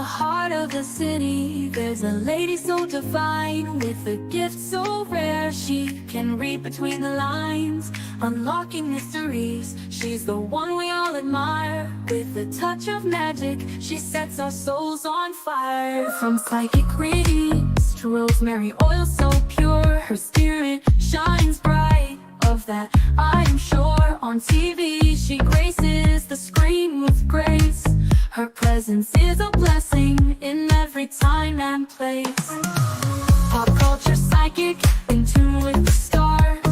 heart of the city, there's a lady so divine, with a gift so rare. She can read between the lines, unlocking mysteries. She's the one we all admire. With a touch of magic, she sets our souls on fire. From psychic readings to rosemary oil so pure, her spirit shines bright. Of that I am sure. On TV she graces the screen with grace. Her presence is a blessing in every time and place. Pop culture psychic, in tune with the stars.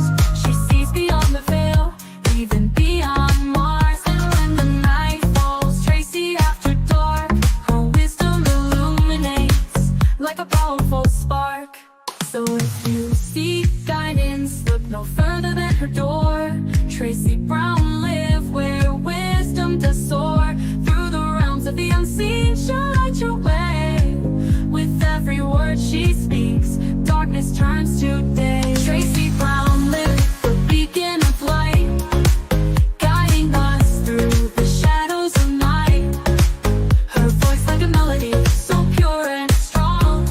She sees beyond the veil, even beyond Mars. And when the night falls, Tracy after dark, her wisdom illuminates like a powerful spark. So if you seek guidance, look no further than her door. Tracy Brown live where wisdom does soar. Through the realms of the unseen, she'll light your way. With every word she speaks, darkness turns to day. Tracy Brown live, the beacon of light, guiding us through the shadows of night. Her voice like a melody, so pure and strong.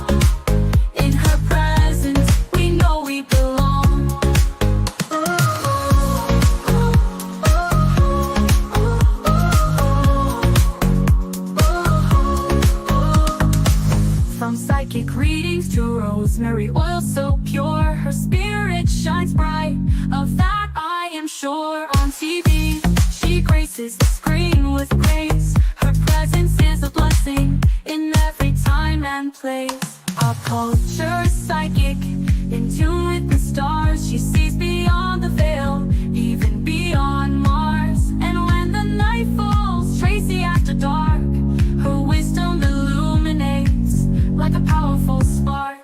In her presence, we know we belong. From psychic readings to rosemary oil so pure, her spirit shines bright. Of that I am sure. On TV, she graces the screen with grace. Her presence is a blessing in every time and place. Pop culture psychic, in tune with the stars. She sees beyond the veil, even beyond Mars. And when the night falls, Tracy after dark, her wisdom illuminates like a powerful spark.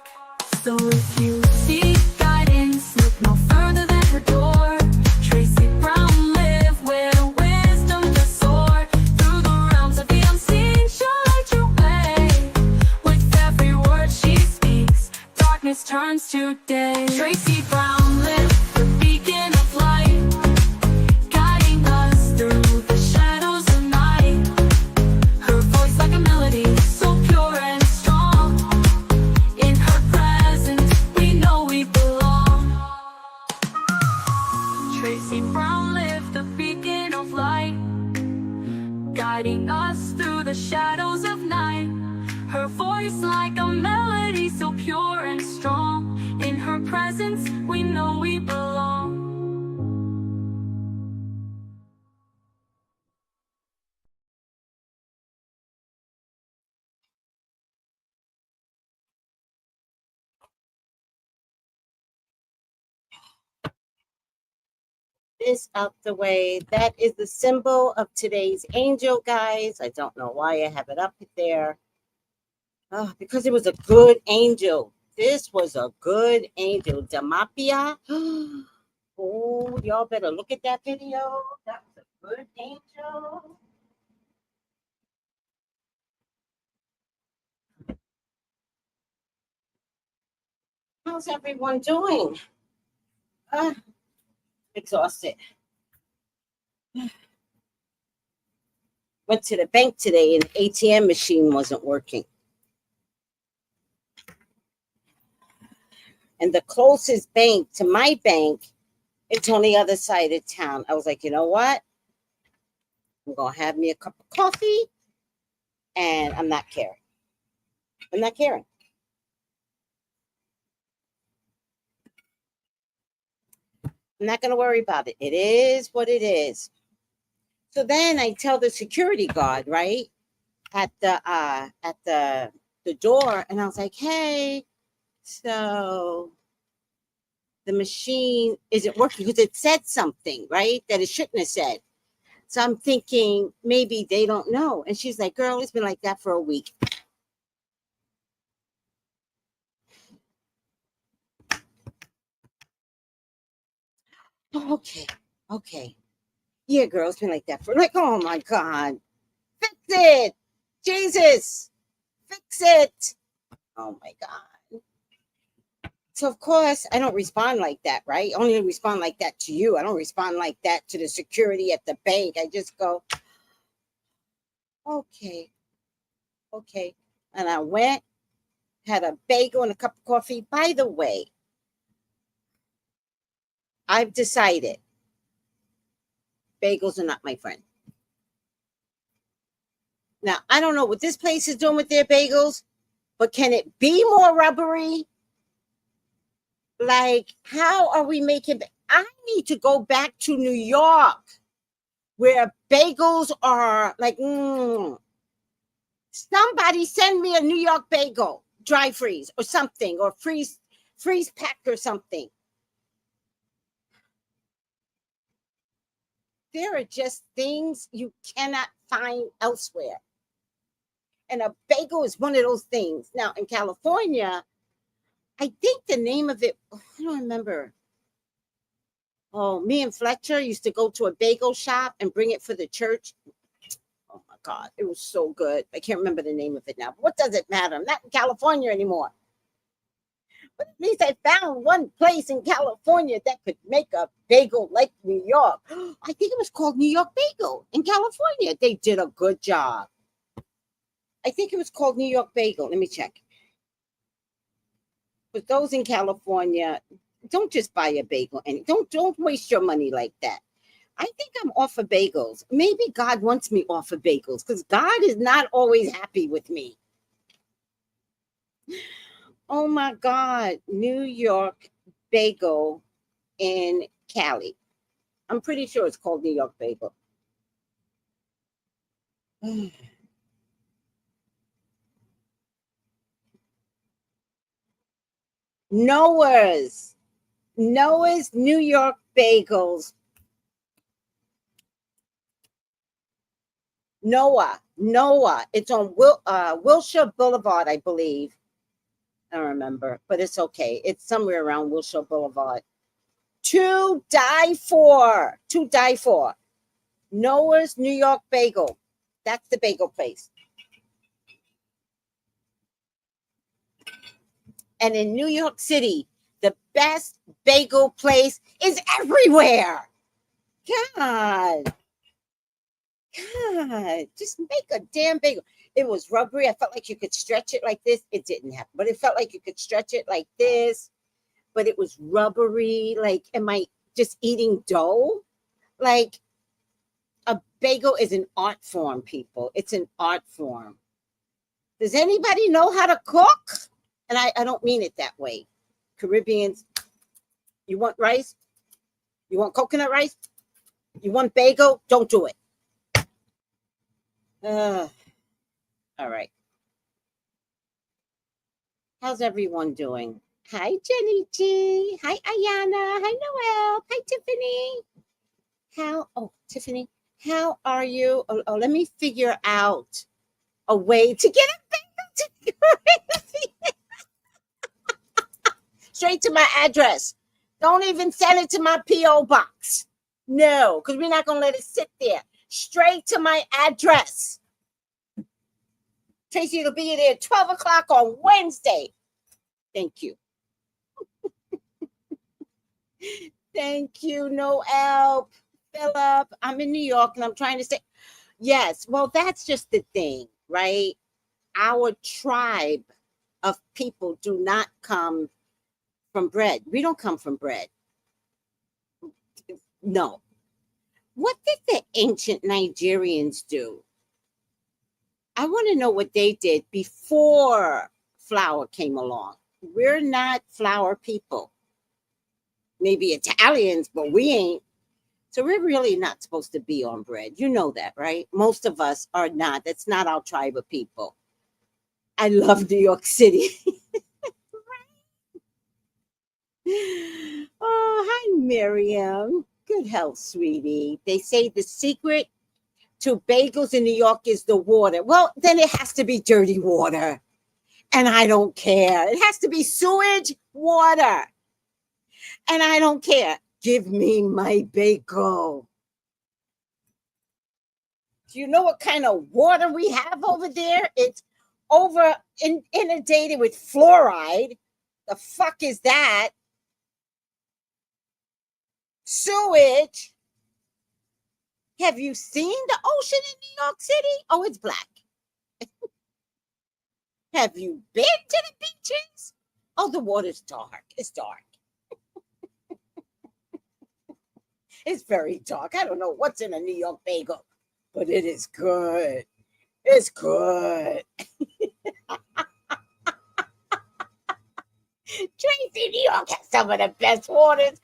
So if you seek guidance, look no further than her door. Tracy Brown live where wisdom does soar. Through the realms of the unseen, she'll light your way. With every word she speaks, darkness turns to day. Tracy Brown live, the beacon of light, guiding us through the shadows of night. Her voice like a melody, so pure and strong. In her presence, we know we belong. Tracy Brown live, the beacon of light, guiding us through the shadows of night. Her voice like a melody, so pure and strong. In her presence, we know we belong. This out the way. That is the symbol of today's angel, guys. I don't know why I have it up there. Oh, because it was a good angel. This was a good angel. Damapia. Oh, y'all better look at that video. That was a good angel. How's everyone doing? Exhausted. Went to the bank today and the ATM machine wasn't working. And the closest bank to my bank, it's on the other side of town. I was like, you know what? I'm going to have me a cup of coffee and I'm not caring. I'm not caring. I'm not going to worry about it. It is what it is. So then I tell the security guard, right, at the door, and I was like, hey, so the machine isn't working because it said something, right, that it shouldn't have said. So I'm thinking maybe they don't know. And she's like, girl, it's been like that for a week. Oh, okay. Yeah, girl, it's been like that for like, oh my God. Fix it. Jesus. Fix it. Oh my God. So of course I don't respond like that, right? I only respond like that to you. I don't respond like that to the security at the bank. I just go, okay. And I went, had a bagel and a cup of coffee. By the way, I've decided bagels are not my friend. Now, I don't know what this place is doing with their bagels, but can it be more rubbery? Like, how are we making? I need to go back to New York where bagels are like, somebody send me a New York bagel, dry freeze or something, or freeze pack or something. There are just things you cannot find elsewhere. And a bagel is one of those things. Now, in California, I think the name of it, I don't remember. Oh, me and Fletcher used to go to a bagel shop and bring it for the church. Oh my God, it was so good. I can't remember the name of it now. But what does it matter? I'm not in California anymore. But at least I found one place in California that could make a bagel like New York. I think it was called New York Bagel in California. They did a good job. I think it was called New York Bagel. Let me check. But those in California, don't just buy a bagel and don't waste your money like that. I think I'm off of bagels. Maybe God wants me off of bagels because God is not always happy with me. Oh my God, New York Bagel in Cali. I'm pretty sure it's called New York Bagel. Noah's New York Bagels. Noah. It's on Wilshire Boulevard, I believe. I don't remember, but it's okay. It's somewhere around Wilshire Boulevard. To die for. Noah's New York Bagel. That's the bagel place. And in New York City, the best bagel place is everywhere. God, just make a damn bagel. It was rubbery. I felt like you could stretch it like this. It didn't happen, but it felt like you could stretch it like this. But it was rubbery. Like, am I just eating dough? Like, a bagel is an art form, people. It's an art form. Does anybody know how to cook? And I don't mean it that way. Caribbeans, you want rice? You want coconut rice? You want bagel? Don't do it. All right. How's everyone doing? Hi, Jenny G. Hi, Ayana. Hi, Noel. Hi, Tiffany. Tiffany, how are you? Let me figure out a way to get a bagel to straight to my address. Don't even send it to my P.O. box. No, because we're not going to let it sit there. Straight to my address. Tracy will be there at 12 o'clock on Wednesday. Thank you. Thank you, Noel. Philip, I'm in New York and I'm trying to say, yes, well, that's just the thing, right? Our tribe of people do not come from bread. We don't come from bread. No. What did the ancient Nigerians do? I want to know what they did before flour came along. We're not flour people. Maybe Italians, but we ain't. So we're really not supposed to be on bread. You know that, right? Most of us are not. That's not our tribe of people. I love New York City. Oh, hi, Miriam. Good health, sweetie. They say the secret to bagels in New York is the water. Well, then it has to be dirty water. And I don't care. It has to be sewage water. And I don't care. Give me my bagel. Do you know what kind of water we have over there? It's inundated with fluoride. The fuck is that? Sewage. Have you seen the ocean in New York City? Oh, it's black. Have you been to the beaches? Oh, the water's dark. It's dark. It's very dark. I don't know what's in a New York bagel, but it is good. It's good. Tracy, New York has some of the best waters.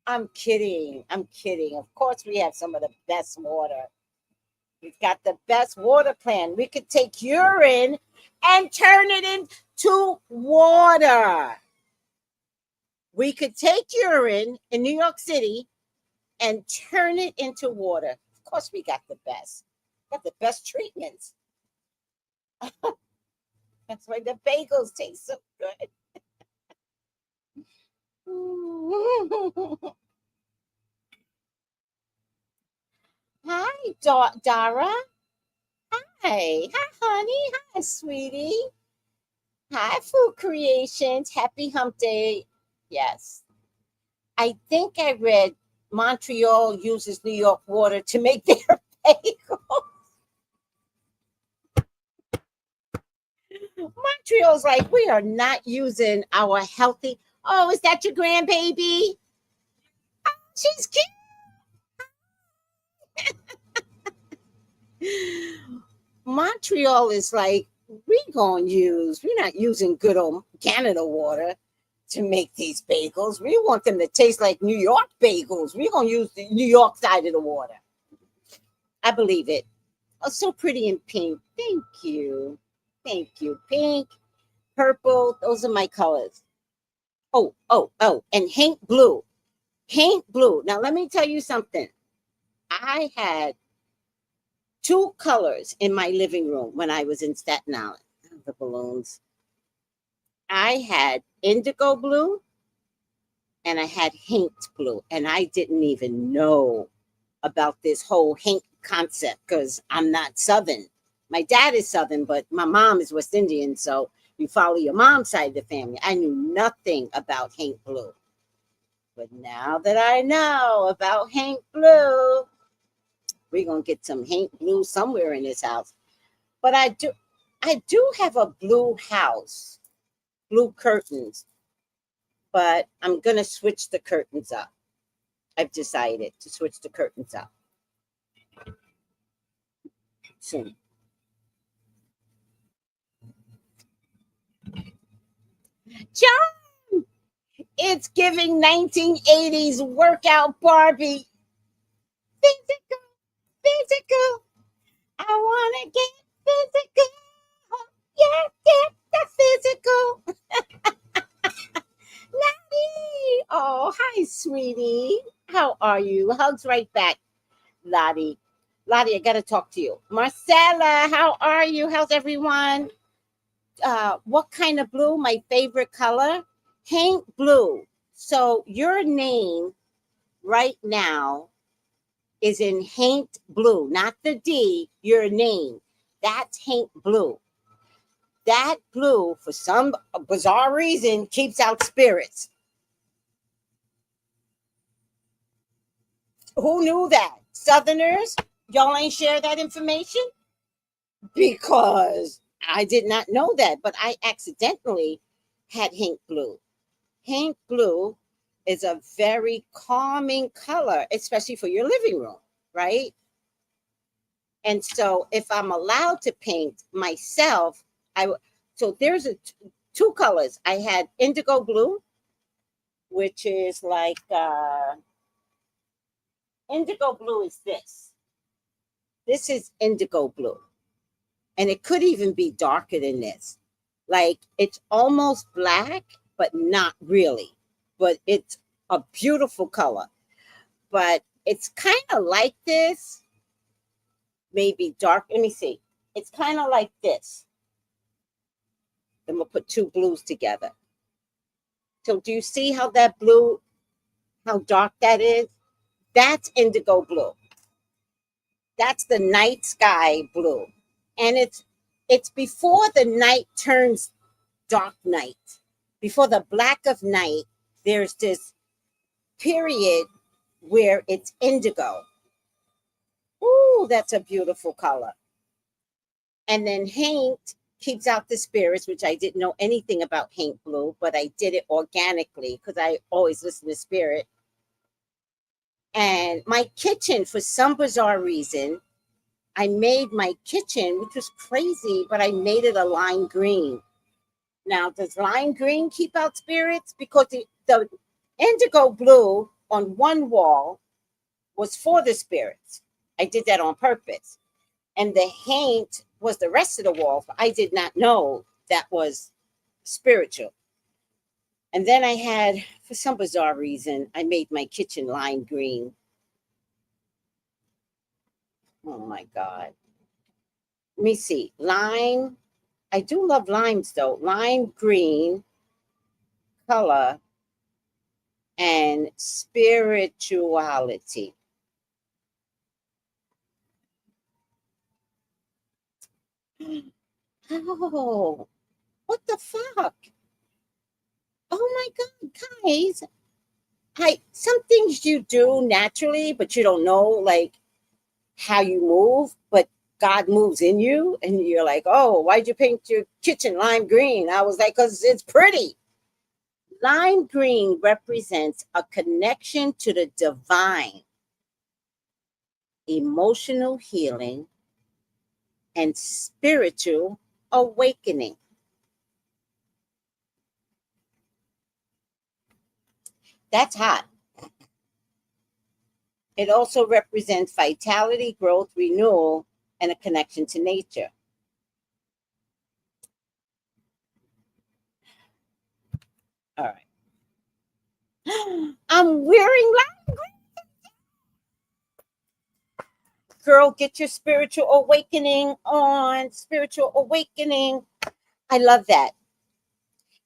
I'm kidding. I'm kidding. Of course, we have some of the best water. We've got the best water plan. We could take urine and turn it into water. We could take urine in New York City and turn it into water. Of course, we got the best. Got the best treatments. That's why the bagels taste so good. Hi, Dara. Hi. Hi, honey. Hi, sweetie. Hi, Food Creations. Happy Hump Day. Yes. I think I read Montreal uses New York water to make their bagels. Montreal's like, we are not using our healthy. Oh, is that your grandbaby? She's cute. Montreal is like, we're not using good old Canada water to make these bagels. We want them to taste like New York bagels. We're going to use the New York side of the water. I believe it. Oh, so pretty in pink. Thank you. Thank you. Pink, purple, those are my colors. Oh, and Hank blue. Hank blue. Now, let me tell you something. I had two colors in my living room when I was in Staten Island. The balloons. I had indigo blue and I had Hank blue. And I didn't even know about this whole Hank concept because I'm not Southern. My dad is Southern, but my mom is West Indian. So you follow your mom's side of the family. I knew nothing about Hank blue. But now that I know about Hank blue, we're going to get some Hank blue somewhere in this house. But I do have a blue house, blue curtains, but I'm going to switch the curtains up. I've decided to switch the curtains up soon. John, it's giving 1980s workout Barbie. Physical, physical. I want to get physical. Yeah, the physical. Lottie. Oh, hi, sweetie. How are you? Hugs right back, Lottie. Lottie, I got to talk to you. Marcella, how are you? How's everyone? What kind of blue? My favorite color? Hank blue. So your name right now is in Hank blue, not the D, your name. That's Hank blue. That blue, for some bizarre reason, keeps out spirits. Who knew that? Southerners, y'all ain't share that information? Because I did not know that, but I accidentally had Hank blue. Hank blue is a very calming color, especially for your living room, right? And so if I'm allowed to paint myself, so there's two colors. I had indigo blue, which is like indigo blue is this. This is indigo blue. And it could even be darker than this. Like it's almost black, but not really. But it's a beautiful color. But it's kind of like this, maybe dark. Let me see. It's kind of like this. I'm going to put two blues together. So do you see how that blue, how dark that is? That's indigo blue. That's the night sky blue. And it's before the night turns dark night. Before the black of night, there's this period where it's indigo. Ooh, that's a beautiful color. And then Haint keeps out the spirits, which I didn't know anything about Haint Blue, but I did it organically because I always listen to spirit. And my kitchen, for some bizarre reason, I made my kitchen, which was crazy, but I made it a lime green. Now, does lime green keep out spirits? Because the indigo blue on one wall was for the spirits. I did that on purpose. And the Haint was the rest of the wall. I did not know that was spiritual. And then I had, for some bizarre reason, I made my kitchen lime green. Oh my God. Let me see. Lime. I do love limes though. Lime green color and spirituality. Oh, what the fuck? Oh my God, guys. Some things you do naturally, but you don't know like how you move, but God moves in you, and you're like, oh, why'd you paint your kitchen lime green? I was like, because it's pretty. Lime green represents a connection to the divine, emotional healing, and spiritual awakening. That's hot. It also represents vitality, growth, renewal, and a connection to nature. All right. I'm wearing lime green. Girl, get your spiritual awakening on. Spiritual awakening. I love that.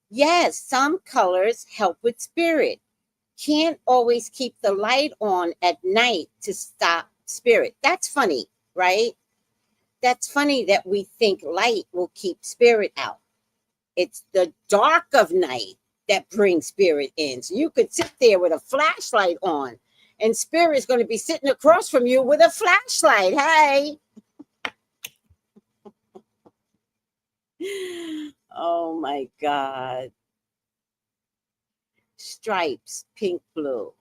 Yes, some colors help with spirit. Can't always keep the light on at night to stop spirit. That's funny, right? That's funny that we think light will keep spirit out. It's the dark of night that brings spirit in. So you could sit there with a flashlight on, and spirit's going to be sitting across from you with a flashlight. Hey. Oh my God. Stripes, pink, blue.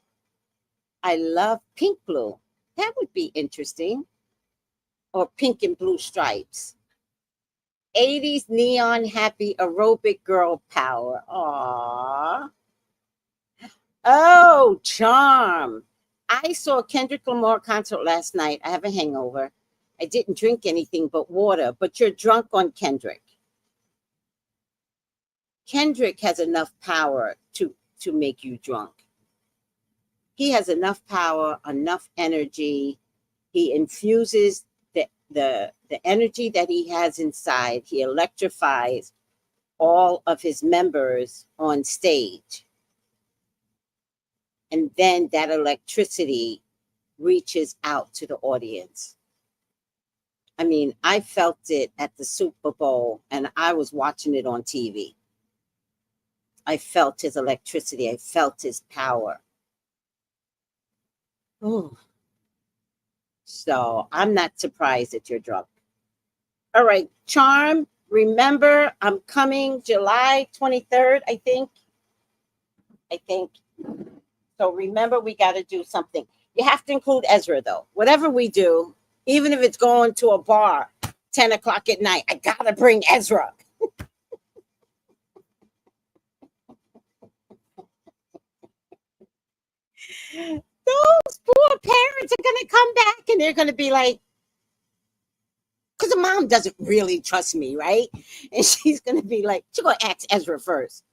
I love pink, blue. That would be interesting. Or pink and blue stripes. 80s neon happy aerobic girl power. Aww. Oh, charm. I saw Kendrick Lamar concert last night. I have a hangover. I didn't drink anything but water, but you're drunk on Kendrick. Kendrick has enough power to make you drunk. He has enough power, enough energy. He infuses the energy that he has inside. He electrifies all of his members on stage. And then that electricity reaches out to the audience. I mean, I felt it at the Super Bowl, and I was watching it on TV. I felt his electricity. I felt his power. Ooh. So I'm not surprised that you're drunk. All right, Charm, remember, I'm coming July 23rd, I think. So remember, we got to do something. You have to include Ezra, though. Whatever we do, even if it's going to a bar 10 o'clock at night, I got to bring Ezra. Those poor parents are going to come back and they're going to be like, because the mom doesn't really trust me, right? And she's going to be like, she's going to ask Ezra first.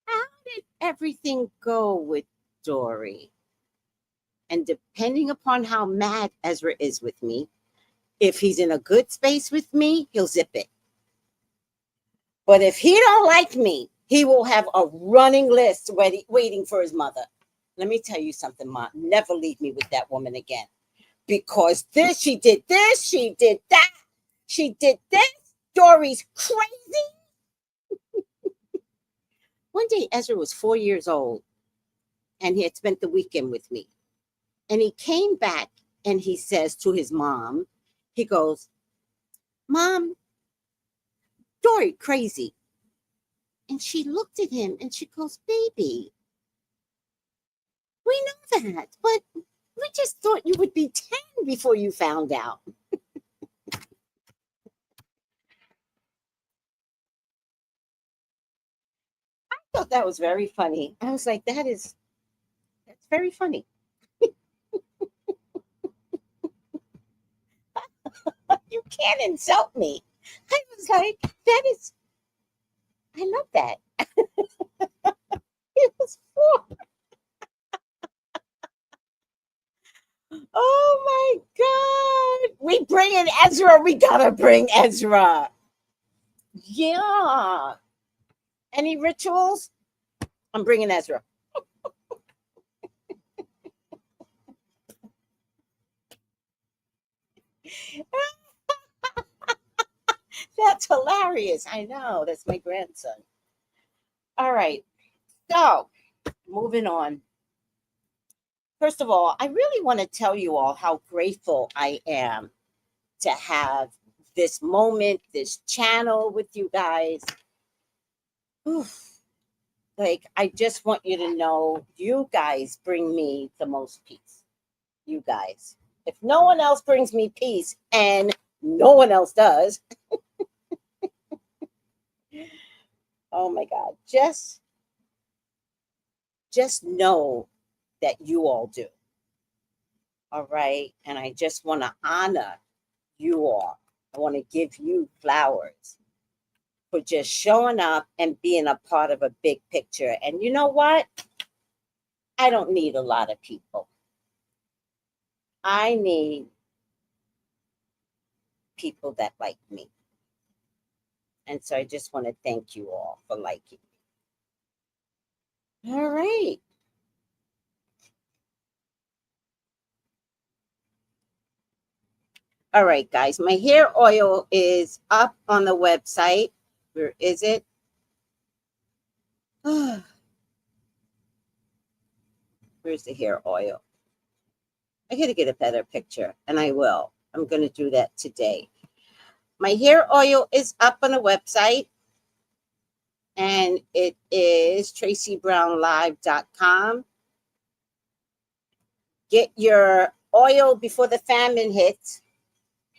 How did everything go with Dory? And depending upon how mad Ezra is with me, if he's in a good space with me, he'll zip it. But if he don't like me, he will have a running list waiting for his mother. Let me tell you something, Mom. Never leave me with that woman again. Because she did this, she did that, she did this. Dory's crazy. One day, Ezra was 4 years old, and he had spent the weekend with me. And he came back and he says to his mom, he goes, Mom, Dory crazy. And she looked at him and she goes, Baby, we know that, but we just thought you would be 10 before you found out. I thought that was very funny. I was like, that's very funny. You can't insult me. I was like, I love that. It was four. Oh my God. We bring in Ezra. We gotta bring Ezra. Yeah. Any rituals? I'm bringing Ezra. That's hilarious. I know. That's my grandson. All right. So, moving on. First of all, I really want to tell you all how grateful I am to have this moment, this channel with you guys. Oof. Like, I just want you to know, you guys bring me the most peace. You guys. If no one else brings me peace, and no one else does, oh my God, just know that you all do. All right. And I just want to honor you all. I want to give you flowers for just showing up and being a part of a big picture. And you know what? I don't need a lot of people. I need people that like me. And so I just want to thank you all for liking me. All right. All right, guys. My hair oil is up on the website. Where is it? Where's the hair oil? I got to get a better picture, and I will. I'm going to do that today. My hair oil is up on the website, and it is tracybrownlive.com. Get your oil before the famine hits,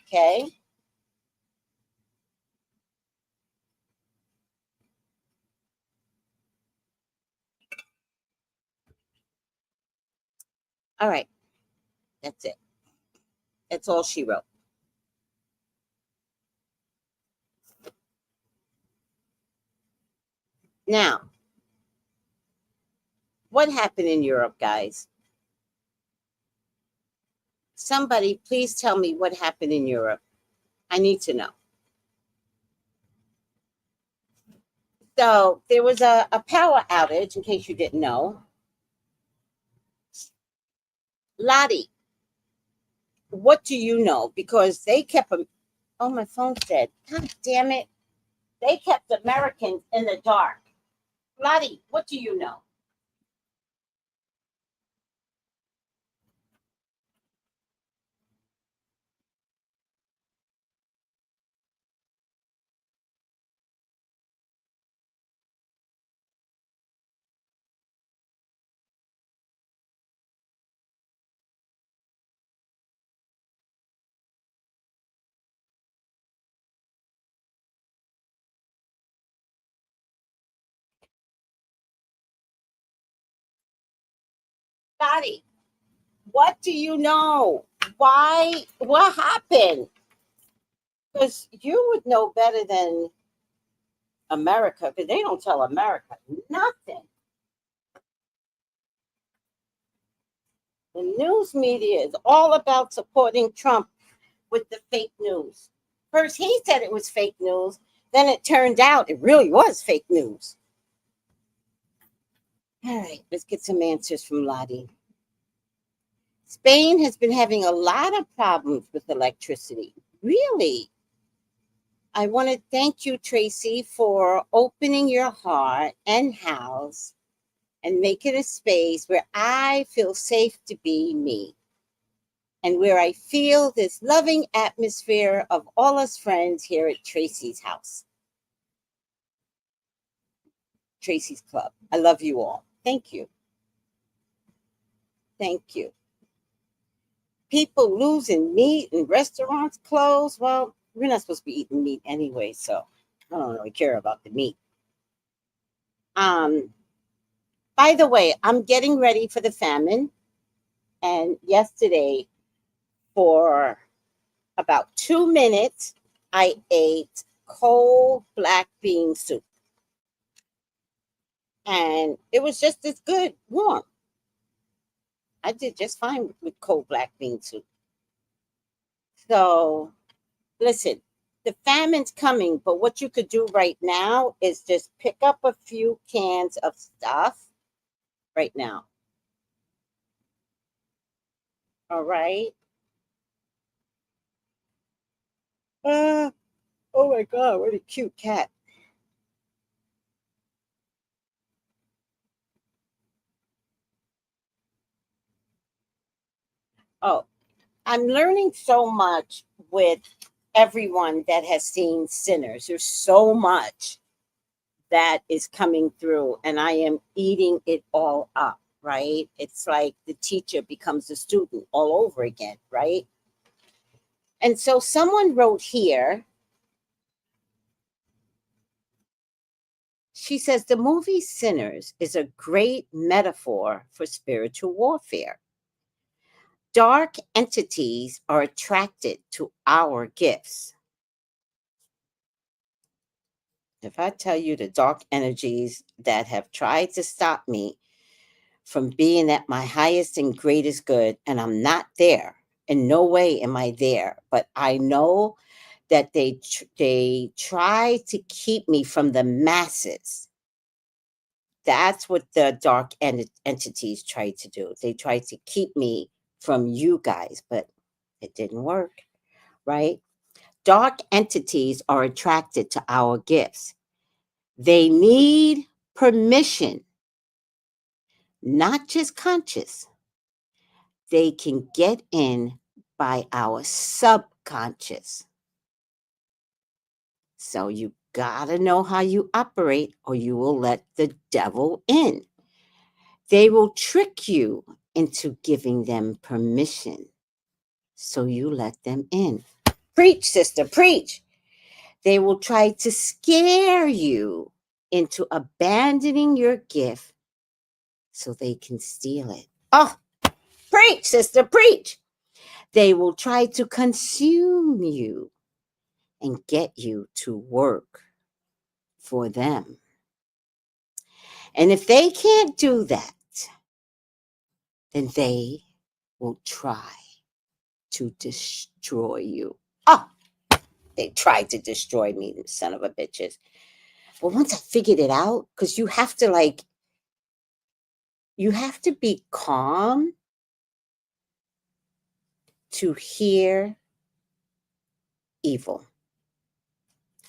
okay? All right, that's it. That's all she wrote. Now, what happened in Europe, guys? Somebody, please tell me what happened in Europe. I need to know. So there was a power outage, in case you didn't know. Lottie, what do you know? Because they kept them. Oh, my phone's dead. God damn it. They kept Americans in the dark. Lottie, what do you know? Lottie, what do you know? Why? What happened? Because you would know better than America, because they don't tell America nothing. The news media is all about supporting Trump with the fake news. First, he said it was fake news. Then it turned out it really was fake news. All right, let's get some answers from Lottie. Spain has been having a lot of problems with electricity. Really? I want to thank you, Tracy, for opening your heart and house and making a space where I feel safe to be me. and where I feel this loving atmosphere of all us friends here at Tracy's house. Tracy's Club. I love you all. Thank you. Thank you. People losing meat and restaurants closed. Well, we're not supposed to be eating meat anyway, so I don't really care about the meat. By the way, I'm getting ready for the famine. And yesterday, for about 2 minutes, I ate cold black bean soup. And it was just as good warm. I did just fine with cold black bean soup. So, listen, the famine's coming, but what you could do right now is just pick up a few cans of stuff right now. All right. Oh my God, what a cute cat. Oh, I'm learning so much with everyone that has seen Sinners. There's so much that is coming through, and I am eating it all up, right? It's like the teacher becomes the student all over again, right? And so someone wrote here, she says, the movie Sinners is a great metaphor for spiritual warfare. Dark entities are attracted to our gifts. If I tell you the dark energies that have tried to stop me from being at my highest and greatest good, and I'm not there, in no way am I there, but I know that they try to keep me from the masses. That's what the dark entities try to do. They try to keep me from you guys, but it didn't work, right? Dark entities are attracted to our gifts. They need permission, not just conscious. They can get in by our subconscious. So you gotta know how you operate, or you will let the devil in. They will trick you into giving them permission. So you let them in. Preach, sister, preach. They will try to scare you into abandoning your gift so they can steal it. Oh, preach, sister, preach. They will try to consume you and get you to work for them. And if they can't do that, then they will try to destroy you. Oh, they tried to destroy me, son of a bitches. But once I figured it out, because you have to be calm to hear evil.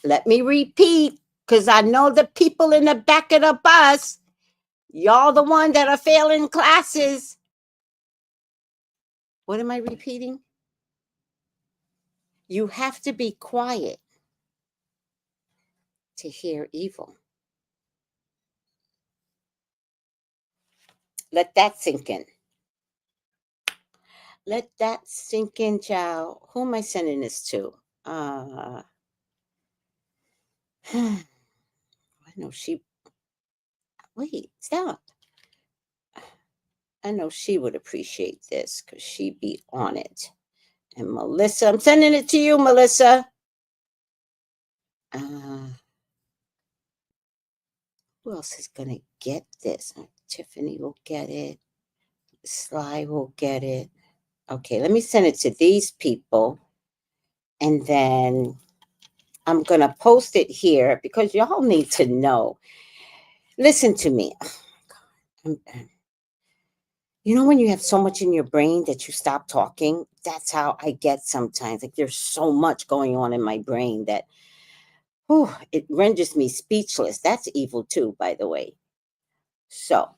Let me repeat, because I know the people in the back of the bus, y'all the one that are failing classes. What am I repeating? You have to be quiet to hear evil. Let that sink in. Let that sink in, child. Who am I sending this to? I know she. Wait, stop. I know she would appreciate this because she'd be on it. And Melissa, I'm sending it to you, Melissa. Who else is going to get this? Tiffany will get it. Sly will get it. Okay, let me send it to these people. And then I'm going to post it here because y'all need to know. Listen to me. You know when you have so much in your brain that you stop talking? That's how I get sometimes. Like there's so much going on in my brain that it renders me speechless. That's evil too, by the way. So,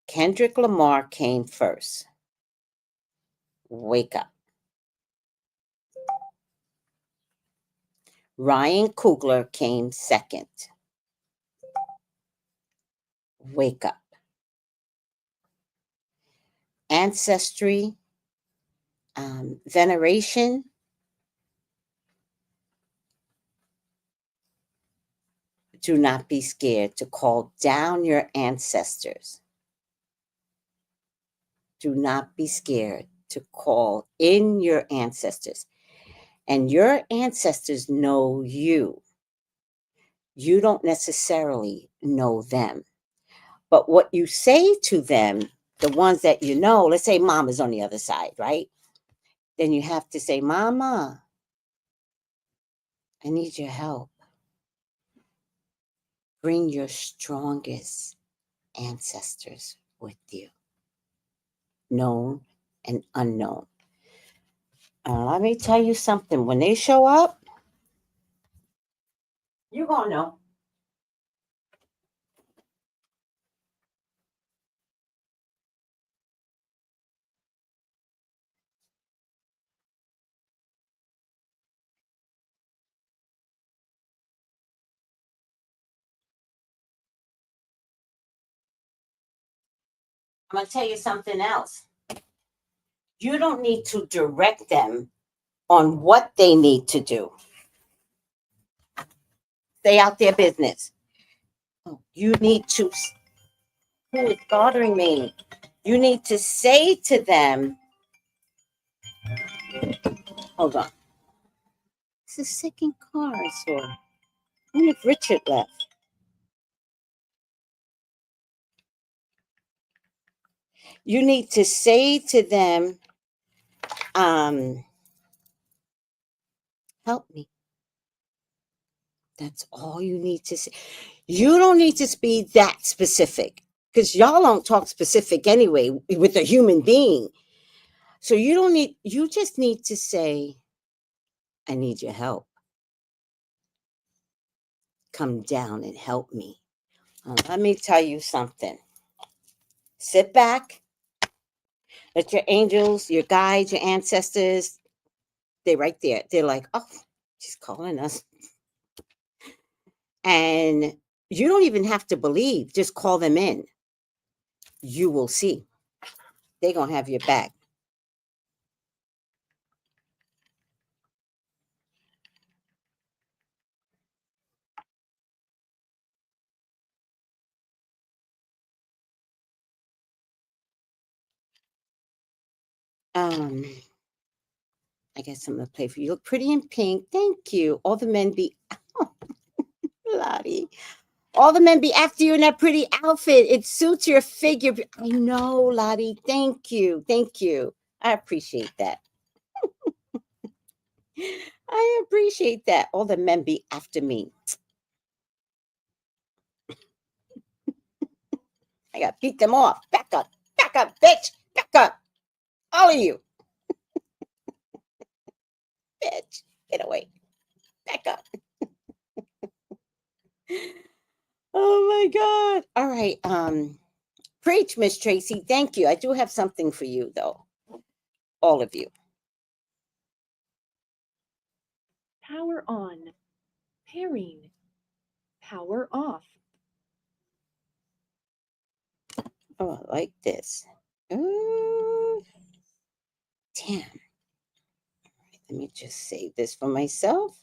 Kendrick Lamar came first. Wake up. Ryan Coogler came second. Wake up. Ancestry, veneration. Do not be scared to call down your ancestors. Do not be scared to call in your ancestors. And your ancestors know you. You don't necessarily know them. But what you say to them, the ones that you know, let's say mom is on the other side, right? Then you have to say, Mama, I need your help. Bring your strongest ancestors with you, known and unknown. Let me tell you something. When they show up, you're going to know. I'm going to tell you something else. You don't need to direct them on what they need to do. Stay out their business. You need to, who is bothering me? You need to say to them, hold on. It's the second car I saw. I wonder if Richard left. You need to say to them, help me. That's all you need to say. You don't need to be that specific because y'all don't talk specific anyway with a human being. So you just need to say, I need your help. Come down and help me. Let me tell you something. Sit back. Let your angels, your guides, your ancestors, they're right there. They're like, oh, she's calling us. And you don't even have to believe. Just call them in. You will see. They're going to have your back. I got something to play for you. You look pretty in pink. Thank you. All the men be, Lottie. All the men be after you in that pretty outfit. It suits your figure. I know, Lottie. Thank you. Thank you. I appreciate that. I appreciate that. All the men be after me. I got to beat them off. Back up, bitch. Back up. All of you. Bitch, get away. Back up. Oh my God. All right. Preach, Miss Tracy. Thank you. I do have something for you, though. All of you. Power on. Pairing. Power off. Oh, I like this. Damn. Let me just save this for myself.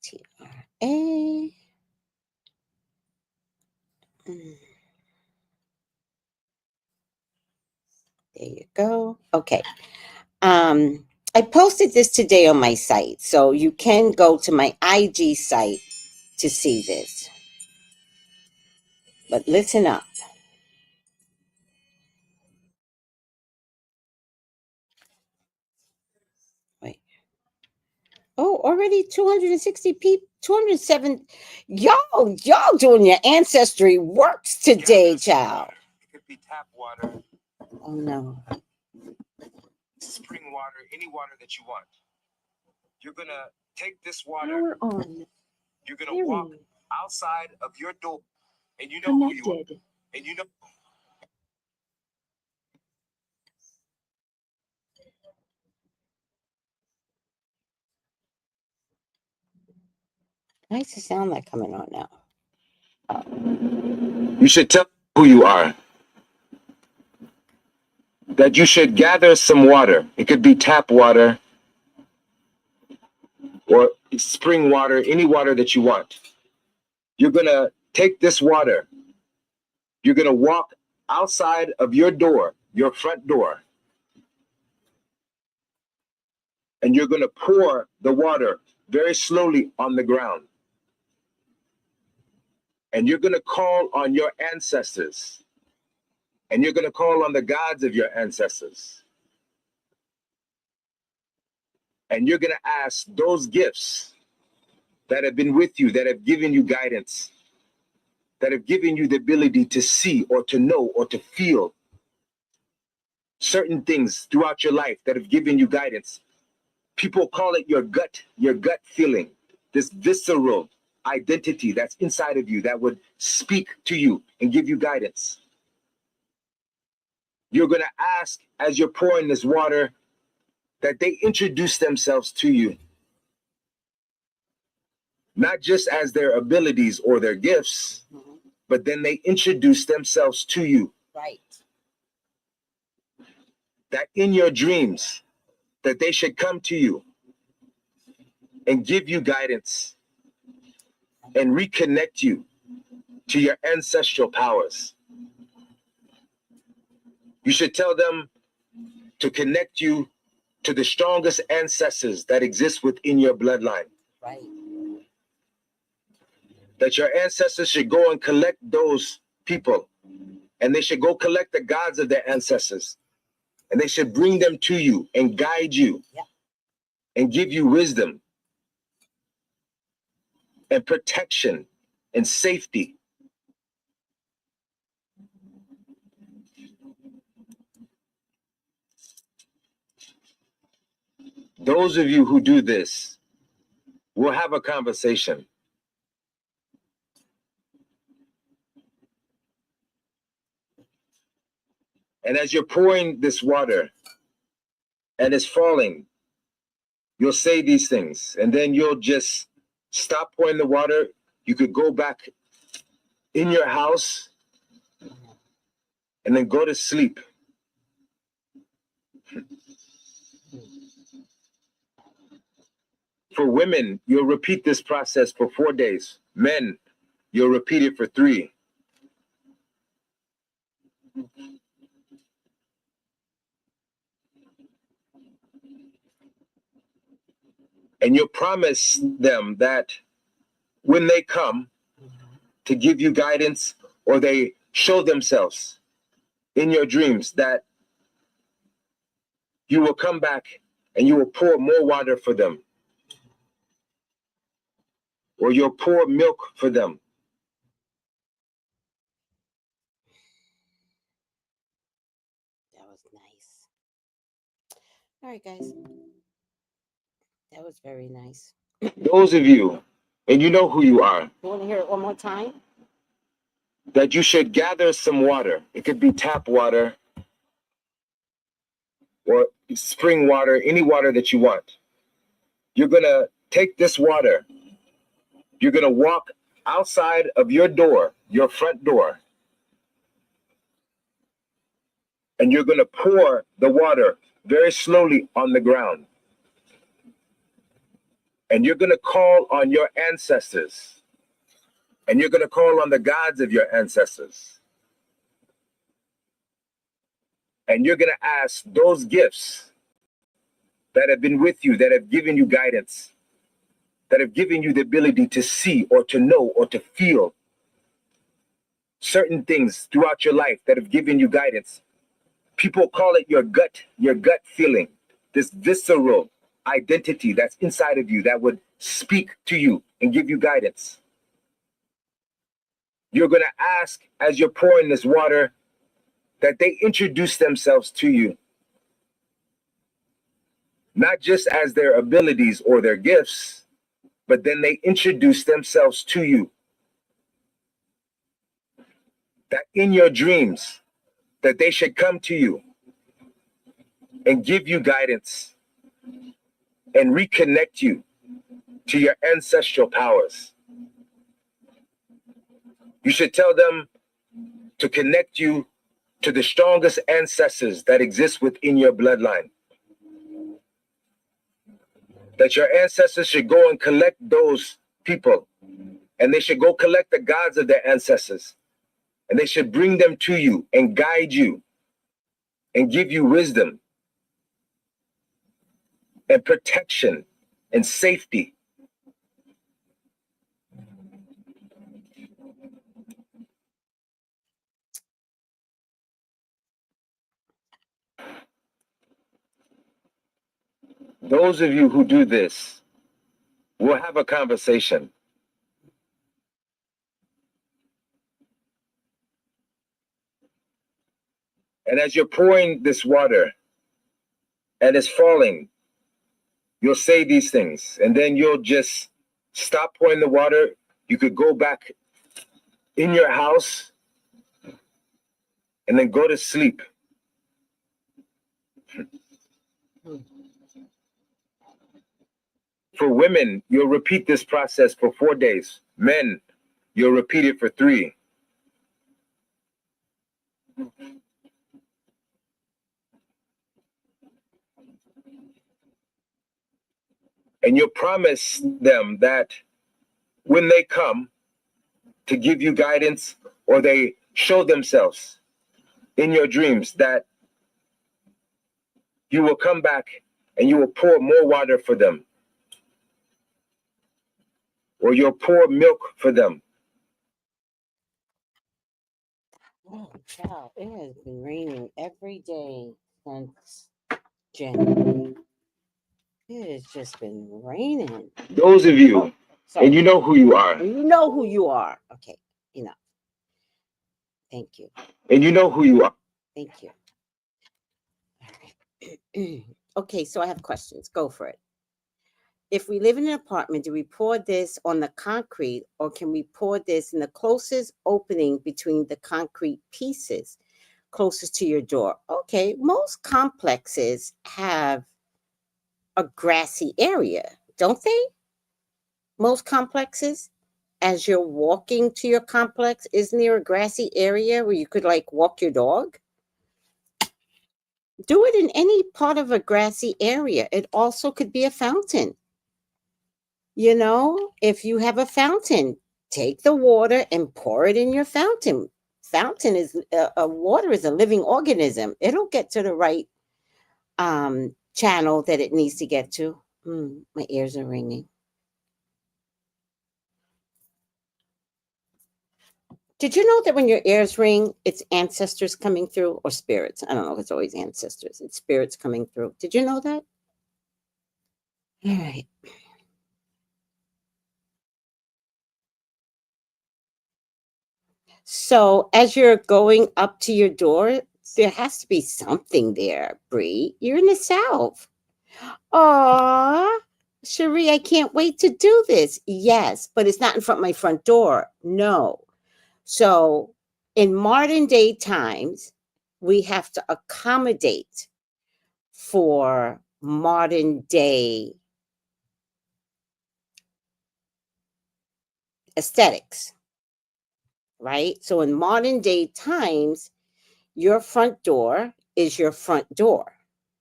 TRA. There you go. Okay. I posted this today on my site, so you can go to my IG site to see this. But listen up. Wait. Oh, already 260 people, 207. Y'all doing your ancestry works today, child. It could be tap water, Oh no. spring water, any water that you want. You're gonna take this water. Power on. You're gonna walk Pairing. outside of your door, and you know who you are. Connected. And you know Why does the sound like coming on now? You should tell who you are. That you should gather some water. It could be tap water or spring water, any water that you want. You're going to take this water. You're going to walk outside of your door, your front door, and you're going to pour the water very slowly on the ground. And you're going to call on your ancestors. And you're going to call on the gods of your ancestors. And you're going to ask those gifts that have been with you, that have given you guidance, that have given you the ability to see or to know or to feel certain things throughout your life that have given you guidance. People call it your gut feeling, this visceral identity that's inside of you that would speak to you and give you guidance. You're going to ask as you're pouring this water that they introduce themselves to you, not just as their abilities or their gifts, but then they introduce themselves to you. Right. That in your dreams, that they should come to you and give you guidance and reconnect you to your ancestral powers. You should tell them to connect you to the strongest ancestors that exist within your bloodline. Right. That your ancestors should go and collect those people, and they should go collect the gods of their ancestors, and they should bring them to you and guide you. Yeah. And give you wisdom and protection and safety. Those of you who do this will have a conversation. And as you're pouring this water and it's falling, you'll say these things, and then you'll just stop pouring the water. You could go back in your house and then go to sleep. For women, you'll repeat this process for 4 days. Men, you'll repeat it for 3. And you'll promise them that when they come to give you guidance or they show themselves in your dreams, that you will come back and you will pour more water for them. Or you'll pour milk for them. That was nice. All right, guys. That was very nice. Those of you, and you know who you are, You want to hear it one more time? that you should gather some water. It could be tap water or spring water, any water that you want. You're going to take this water. You're going to walk outside of your door, your front door, and you're going to pour the water very slowly on the ground. And you're going to call on your ancestors. And you're going to call on the gods of your ancestors. And you're going to ask those gifts that have been with you, that have given you guidance, that have given you the ability to see or to know or to feel certain things throughout your life that have given you guidance. People call it your gut feeling, this visceral identity that's inside of you that would speak to you and give you guidance. You're going to ask as you're pouring this water that they introduce themselves to you, not just as their abilities or their gifts, but then they introduce themselves to you. That in your dreams, that they should come to you and give you guidance and reconnect you to your ancestral powers. You should tell them to connect you to the strongest ancestors that exist within your bloodline. That your ancestors should go and collect those people, and they should go collect the gods of their ancestors, and they should bring them to you and guide you and give you wisdom and protection and safety. Those of you who do this, we'll have a conversation. And as you're pouring this water and it's falling, you'll say these things, and then you'll just stop pouring the water. You could go back in your house and then go to sleep. For women, you'll repeat this process for 4 days. Men, you'll repeat it for 3. And you'll promise them that when they come to give you guidance or they show themselves in your dreams, that you will come back and you will pour more water for them, or you'll pour milk for them. Oh, child, it has been raining every day since January. It has just been raining. Those of you, So, and you know who you are, you know who you are. Okay, enough. Thank you. and you know who you are. Thank you. All right. Okay, so I have questions. Go for it. If we live in an apartment, do we pour this on the concrete, or can we pour this in the closest opening between the concrete pieces closest to your door? Okay, most complexes have a grassy area, don't they? Most complexes, as you're walking to your complex, isn't there a grassy area where you could like walk your dog? Do it in any part of a grassy area. It also could be a fountain. You know, if you have a fountain, take the water and pour it in your fountain. Fountain is water is a living organism. It'll get to the right channel that it needs to get to. My ears are ringing. Did you know that when your ears ring, it's ancestors coming through, or spirits? I don't know if it's always ancestors. It's spirits coming through. Did you know that? All right. So as you're going up to your door, there has to be something there, Bree. You're in the South. Aw, Cherie, I can't wait to do this. Yes, but it's not in front of my front door. No. So in modern day times, we have to accommodate for modern day aesthetics, right? So in modern day times, your front door is your front door,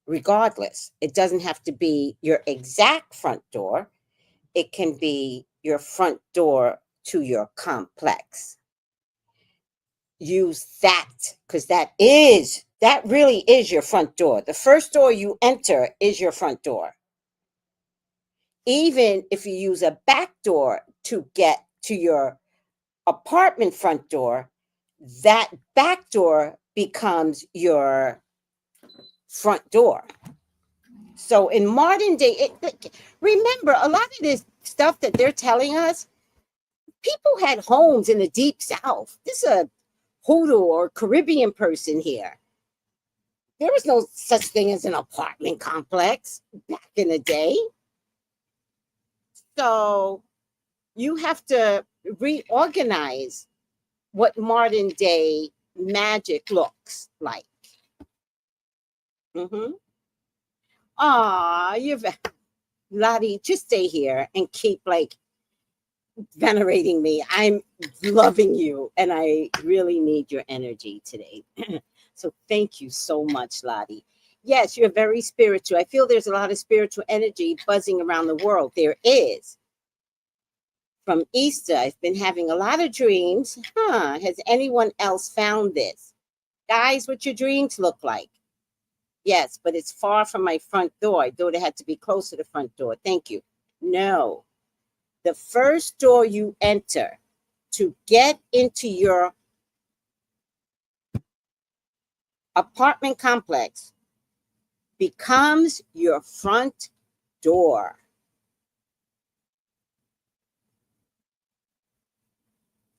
regardless. It doesn't have to be your exact front door. It can be your front door to your complex. Use that, because that really is your front door. The first door you enter is your front door. Even if you use a back door to get to your apartment front door, that back door becomes your front door. So in modern day, remember, a lot of this stuff that they're telling us, people had homes in the deep South. This is a Hoodoo or Caribbean person here. There was no such thing as an apartment complex back in the day. So you have to reorganize what modern day magic looks like. Aw, Lottie, just stay here and keep like venerating me. I'm loving you, and I really need your energy today. So thank you so much, Lottie. Yes, you're very spiritual. I feel there's a lot of spiritual energy buzzing around the world. There is. From Easter, I've been having a lot of dreams. Has anyone else found this? Guys, what your dreams look like? Yes, but it's far from my front door. I thought it had to be close to the front door. Thank you. No. The first door you enter to get into your apartment complex becomes your front door.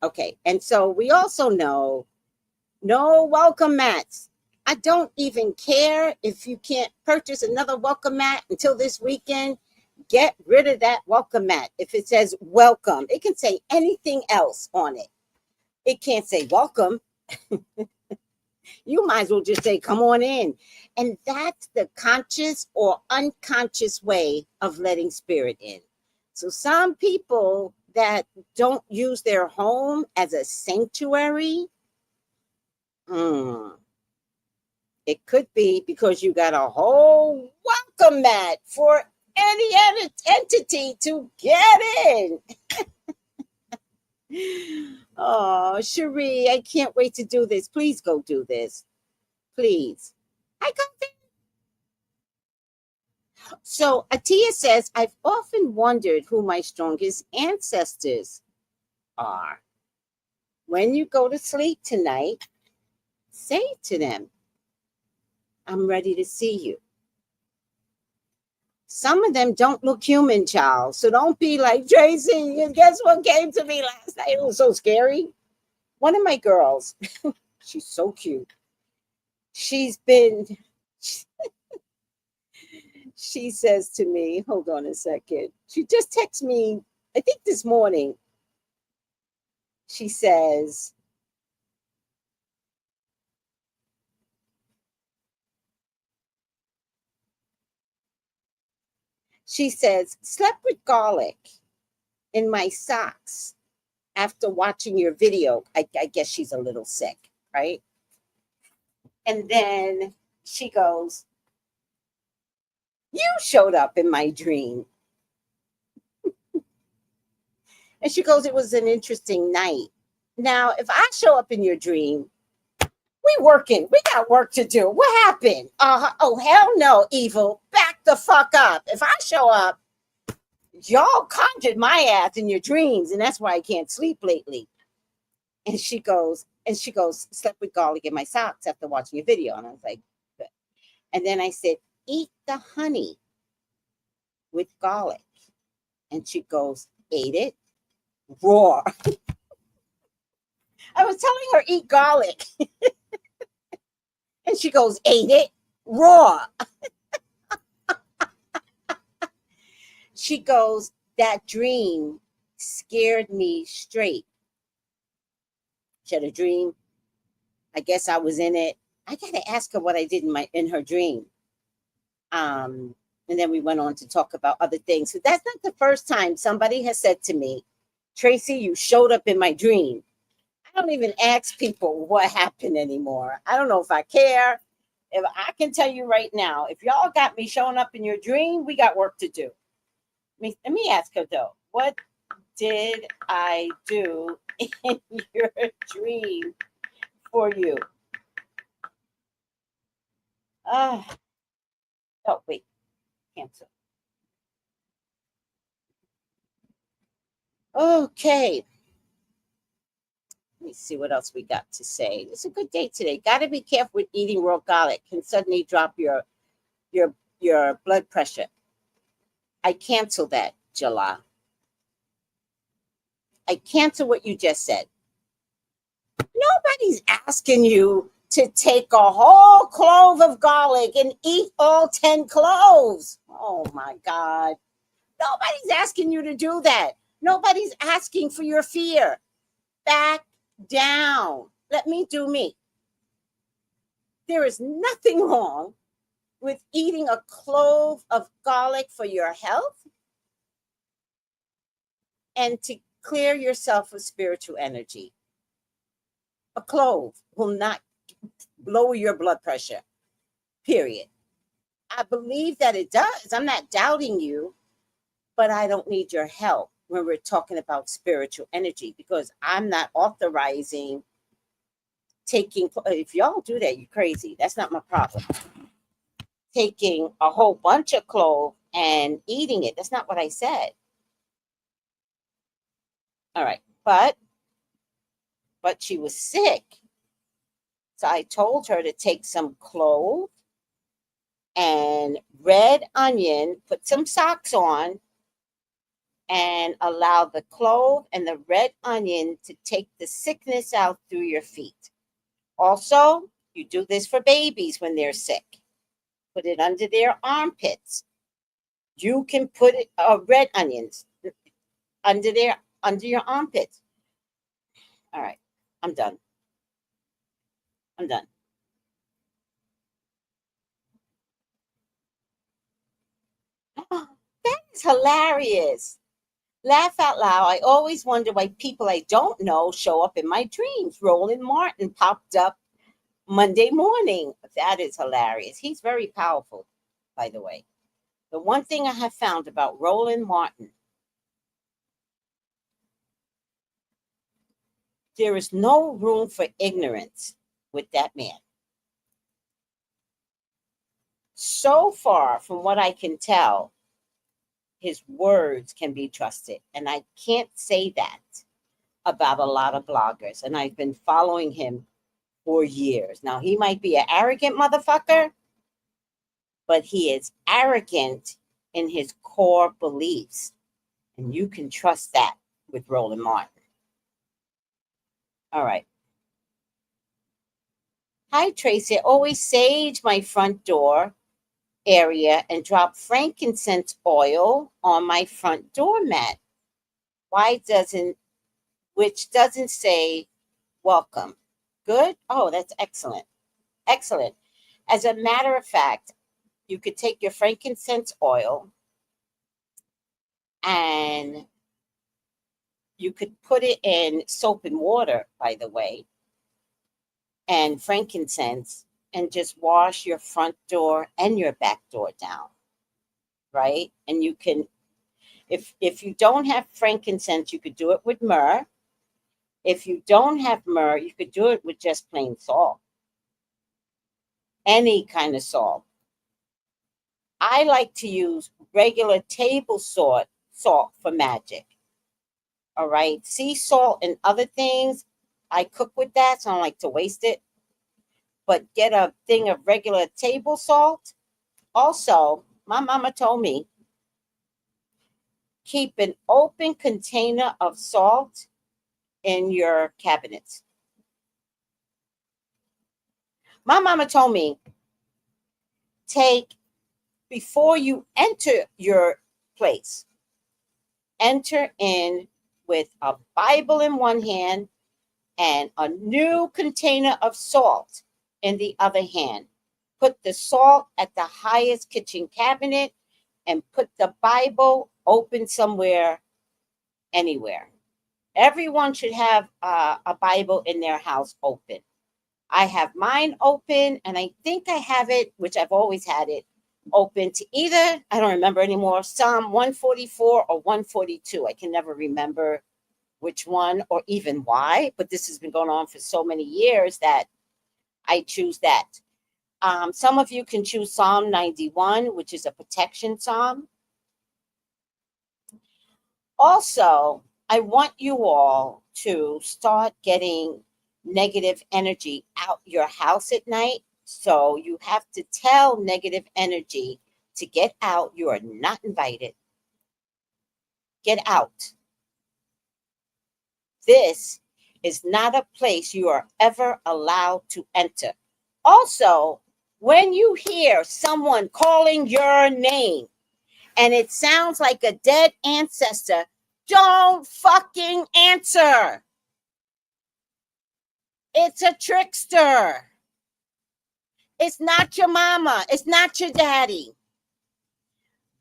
Okay, and so we also know no welcome mats. I don't even care if you can't purchase another welcome mat until this weekend. Get rid of that welcome mat. If it says welcome, it can say anything else on it. It can't say welcome. You might as well just say, come on in. And that's the conscious or unconscious way of letting spirit in. So some people that don't use their home as a sanctuary, it could be because you got a whole welcome mat for any entity to get in. Oh, Cherie, I can't wait to do this. Please go do this. Please. I got this. So Atia says, I've often wondered who my strongest ancestors are. When you go to sleep tonight, say to them, I'm ready to see you. Some of them don't look human, child. So don't be like, Tracy, and guess what came to me last night? It was so scary. One of my girls, she's so cute. She says to me, hold on a second. She just texted me, I think this morning. She says, slept with garlic in my socks after watching your video. I guess she's a little sick, right? And then she goes, you showed up in my dream. And she goes, it was an interesting night. Now, if I show up in your dream, we working. We got work to do. What happened? Oh, hell no, evil. Back the fuck up. If I show up, y'all conjured my ass in your dreams, and that's why I can't sleep lately. And she goes, slept with garlic in my socks after watching your video. And I was like, good. And then I said, eat the honey with garlic. And she goes, ate it raw. I was telling her, eat garlic. And she goes, ate it raw. She goes, that dream scared me straight. She had a dream. I guess I was in it. I got to ask her what I did in her dream. And then we went on to talk about other things. So that's not the first time somebody has said to me, Tracy, you showed up in my dream. I don't even ask people what happened anymore. I don't know if I care. If I can tell you right now, if y'all got me showing up in your dream, we got work to do. Let me ask her though, what did I do in your dream for you? Oh, wait, cancel. Okay. Let me see what else we got to say. It's a good day today. Got to be careful with eating raw garlic. Can suddenly drop your blood pressure. I cancel that, Jala. I cancel what you just said. Nobody's asking you to take a whole clove of garlic and eat all 10 cloves. Oh my God. Nobody's asking you to do that. Nobody's asking for your fear. Back down. Let me do me. There is nothing wrong with eating a clove of garlic for your health and to clear yourself of spiritual energy. A clove will not lower your blood pressure, period. I believe that it does. I'm not doubting you, but I don't need your help when we're talking about spiritual energy, because I'm not authorizing taking. If y'all do that, you're crazy. That's not my problem. Taking a whole bunch of clove and eating it. That's not what I said. All right. But she was sick. So I told her to take some clove and red onion, put some socks on, and allow the clove and the red onion to take the sickness out through your feet. Also, you do this for babies when they're sick. Put it under their armpits. You can put it red onions under your armpits. All right, I'm done. That is hilarious. Laugh out loud. I always wonder why people I don't know show up in my dreams. Roland Martin popped up Monday morning. That is hilarious. He's very powerful, by the way. The one thing I have found about Roland Martin, there is no room for ignorance with that man. So far, from what I can tell, his words can be trusted. And I can't say that about a lot of bloggers. And I've been following him for years. Now, he might be an arrogant motherfucker, but he is arrogant in his core beliefs. And you can trust that with Roland Martin. All right. Hi, Tracy. I always sage my front door area and drop frankincense oil on my front doormat. Which doesn't say welcome. Good? Oh, that's excellent. Excellent. As a matter of fact, you could take your frankincense oil and you could put it in soap and water, by the way, and frankincense, and just wash your front door and your back door down, right? And you can, if you don't have frankincense, you could do it with myrrh. If you don't have myrrh, you could do it with just plain salt. Any kind of salt. I like to use regular table salt for magic. All right. Sea salt and other things, I cook with that, so I don't like to waste it. But get a thing of regular table salt. Also, my mama told me, keep an open container of salt in your cabinets. My mama told me, before you enter your place, enter in with a Bible in one hand and a new container of salt in the other hand. Put the salt at the highest kitchen cabinet and put the Bible open somewhere, anywhere. Everyone should have a Bible in their house open. I have mine open, and I think I have it, which I've always had it, open to either, I don't remember anymore, Psalm 144 or 142. I can never remember which one or even why, but this has been going on for so many years that I choose that. Some of you can choose Psalm 91, which is a protection psalm. Also, I want you all to start getting negative energy out your house at night. So you have to tell negative energy to get out. You are not invited. Get out. This is not a place you are ever allowed to enter. Also, when you hear someone calling your name and it sounds like a dead ancestor, don't fucking answer. It's a trickster. It's not your mama. It's not your daddy.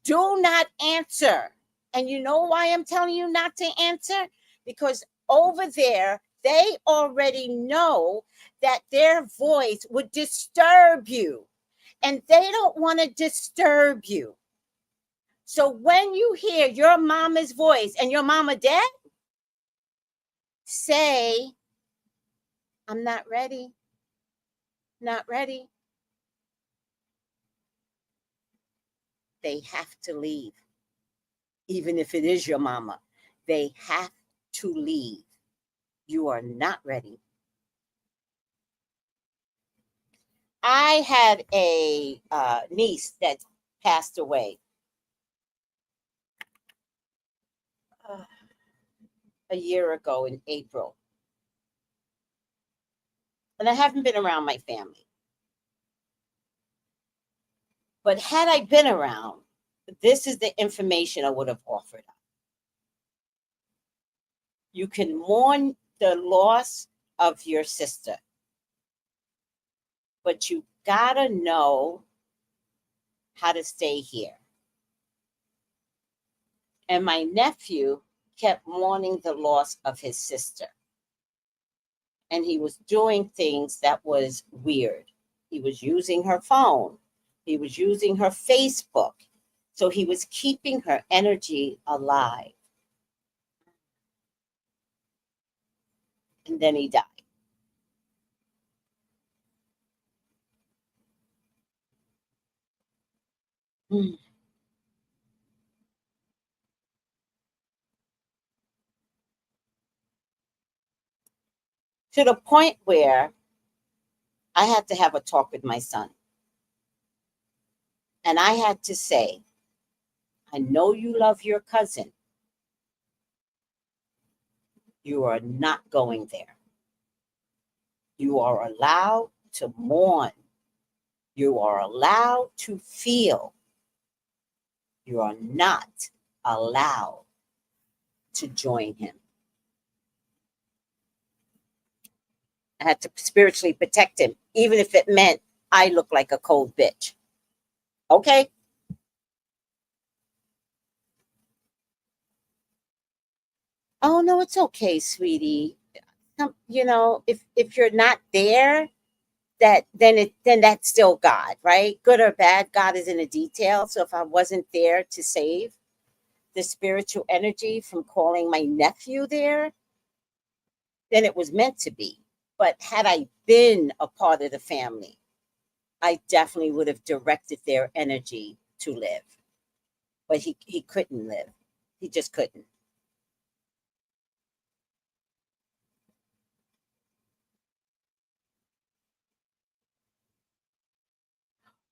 Do not answer. And you know why I'm telling you not to answer? because over there, they already know that their voice would disturb you, and they don't want to disturb you. So when you hear your mama's voice and your mama dead, say, I'm not ready. Not ready. They have to leave. Even if it is your mama, they have to leave. You are not ready. I had a niece that passed away a year ago in April. And I haven't been around my family. But had I been around, this is the information I would have offered. You can mourn the loss of your sister, but you gotta know how to stay here. And my nephew kept mourning the loss of his sister. And he was doing things that was weird. He was using her phone. He was using her Facebook. So he was keeping her energy alive. And then he died. Mm. To the point where I had to have a talk with my son. And I had to say, I know you love your cousin. You are not going there. You are allowed to mourn. You are allowed to feel. You are not allowed to join him. I had to spiritually protect him, even if it meant I look like a cold bitch. Okay? Oh no, it's okay, sweetie. You know, if you're not there, then that's still God, right? Good or bad, God is in the detail. So if I wasn't there to save the spiritual energy from calling my nephew there, then it was meant to be. But had I been a part of the family, I definitely would have directed their energy to live. But he couldn't live. He just couldn't.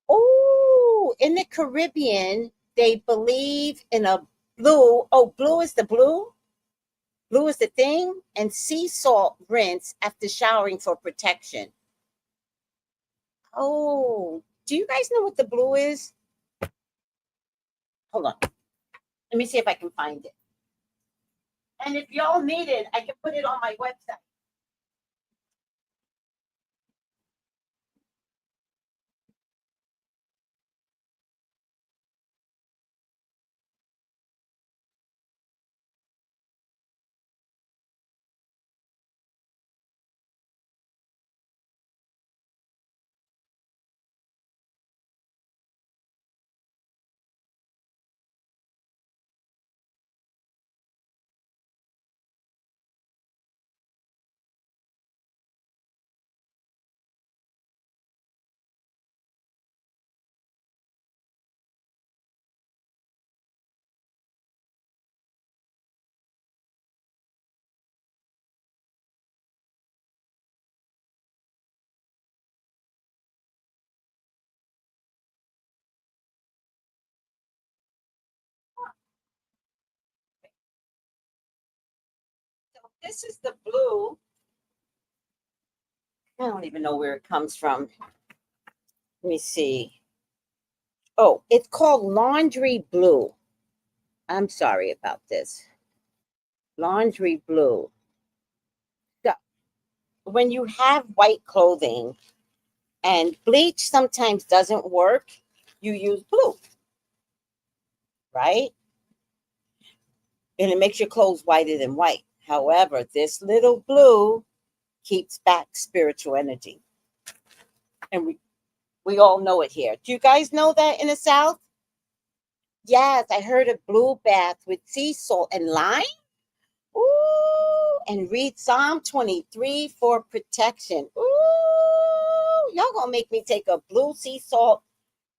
Oh, in the Caribbean, they believe in a blue. Oh, blue is the blue? Blue is the thing. And sea salt rinse after showering for protection. Oh, do you guys know what the blue is? Hold on. Let me see if I can find it. And if y'all need it, I can put it on my website. So this is the blue. I don't even know where it comes from. Let me see. Oh, it's called laundry blue. I'm sorry about this. Laundry blue. So when you have white clothing and bleach sometimes doesn't work, you use blue, right? And it makes your clothes whiter than white. However, this little blue keeps back spiritual energy. And we all know it here. Do you guys know that in the South? Yes, I heard a blue bath with sea salt and lime. Ooh, and read Psalm 23 for protection. Ooh, y'all gonna make me take a blue sea salt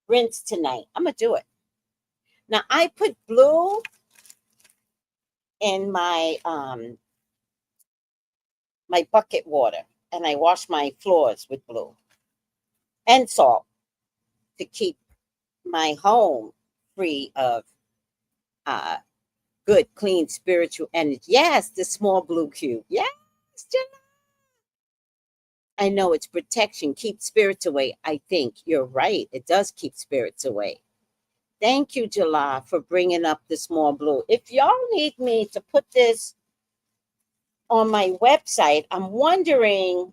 rinse tonight. I'm gonna do it. Now I put blue in my my bucket water, and I wash my floors with blue and salt to keep my home free of good, clean spiritual energy. Yes, the small blue cube. Yes, I know it's protection, keep spirits away. I think you're right. It does keep spirits away. Thank you, Jala, for bringing up the small blue. If y'all need me to put this on my website, I'm wondering.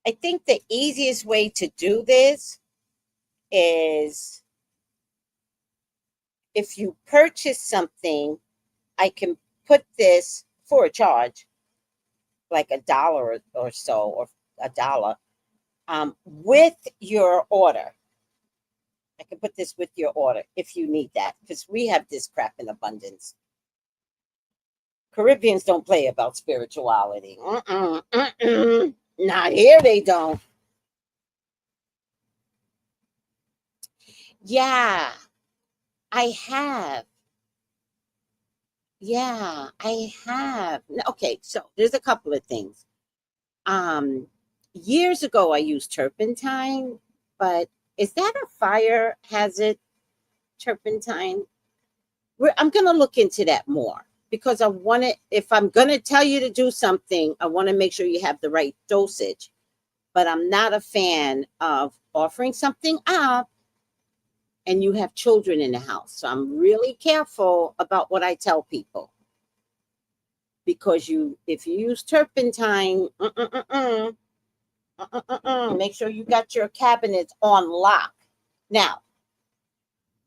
I think the easiest way to do this is if you purchase something, I can put this for a charge, like $1 or so, or $1, with your order. I can put this with your order if you need that, because we have this crap in abundance. Caribbeans don't play about spirituality. Not here, they don't. Yeah, I have. Yeah, I have. Okay, so there's a couple of things. Years ago I used turpentine, but is that a fire hazard, turpentine? I'm gonna look into that more, because I want to, if I'm gonna tell you to do something, I want to make sure you have the right dosage. But I'm not a fan of offering something up and you have children in the house. So I'm really careful about what I tell people. Because if you use turpentine, make sure you got your cabinets on lock. Now,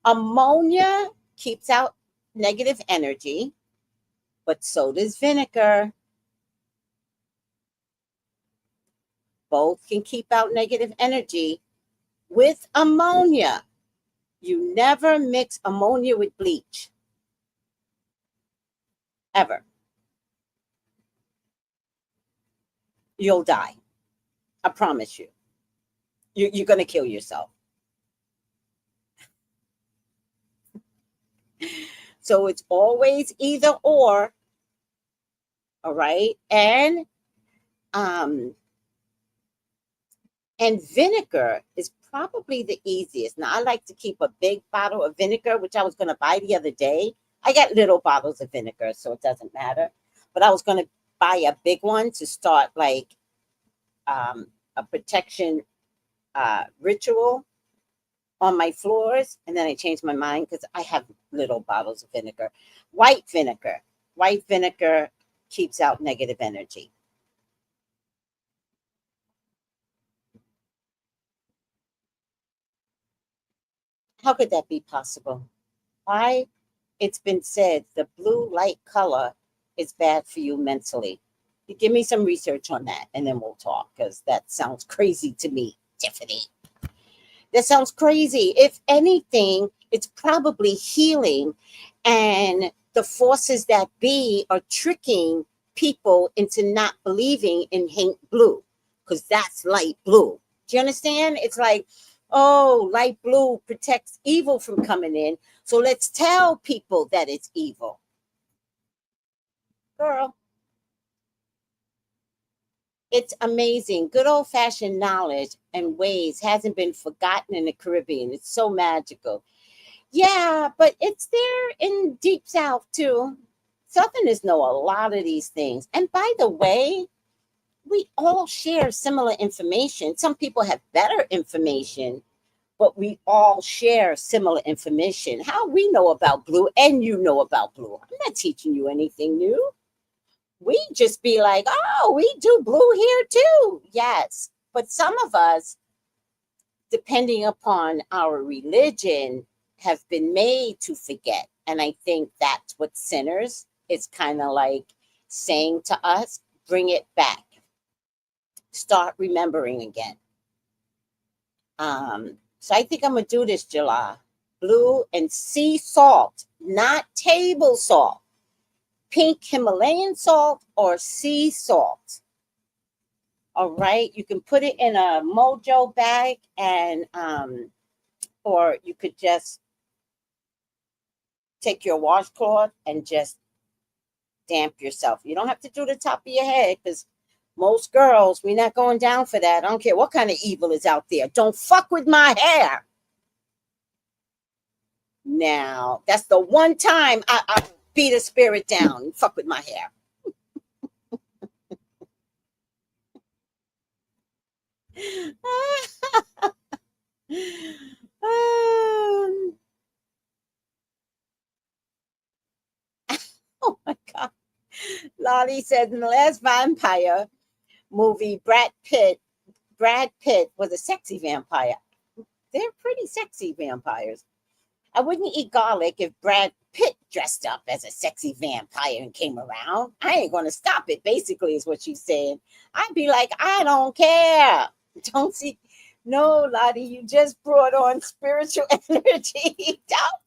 ammonia keeps out negative energy, but so does vinegar. Both can keep out negative energy. With ammonia, you never mix ammonia with bleach. Ever. You'll die. I promise you. You're going to kill yourself. So it's always either or. All right. And vinegar is probably the easiest. Now, I like to keep a big bottle of vinegar, which I was going to buy the other day. I got little bottles of vinegar, so it doesn't matter. But I was going to buy a big one to start like a protection ritual on my floors. And then I changed my mind because I have little bottles of vinegar. White vinegar. White vinegar keeps out negative energy. How could that be possible? Why? It's been said the blue light color is bad for you mentally. Give me some research on that and then we'll talk, because that sounds crazy to me, Tiffany. That sounds crazy. If anything, it's probably healing, and the forces that be are tricking people into not believing in hate blue, because that's light blue. Do you understand? It's like, oh, light blue protects evil from coming in. So let's tell people that it's evil. Girl, it's amazing. Good old fashioned knowledge and ways hasn't been forgotten in the Caribbean. It's so magical. Yeah, but it's there in Deep South too. Southerners know a lot of these things. And by the way, we all share similar information. Some people have better information, but we all share similar information. How we know about blue and you know about blue. I'm not teaching you anything new. We just be like, oh, we do blue here too. Yes. But some of us depending upon our religion, have been made to forget. And I think that's what sinners is kind of like saying to us, bring it back. Start remembering again. So I think I'm going to do this, July. Blue and sea salt, not table salt. Pink Himalayan salt or sea salt. All right. You can put it in a mojo bag and or you could just take your washcloth and just damp yourself. You don't have to do the top of your head because most girls, we're not going down for that. I don't care what kind of evil is out there. Don't fuck with my hair. Now, that's the one time I beat a spirit down. Fuck with my hair. Oh my God. Lolly said in the last vampire movie, Brad Pitt was a sexy vampire. They're pretty sexy vampires. I wouldn't eat garlic if Brad Pitt dressed up as a sexy vampire and came around. I ain't going to stop it, basically, is what she's saying. I'd be like, I don't care. Don't see. No, Lottie, you just brought on spiritual energy. Don't.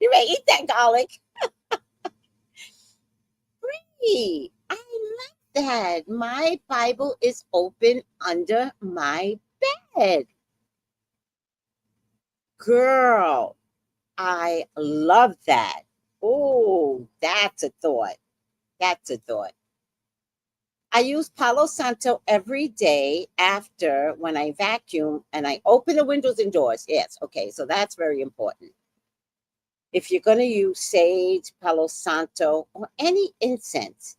You may eat that garlic. Free. I like that. My Bible is open under my bed. Girl, I love that. Oh, that's a thought. That's a thought. I use Palo Santo every day after when I vacuum and I open the windows and doors. Yes, okay, so that's very important. If you're going to use sage, Palo Santo, or any incense,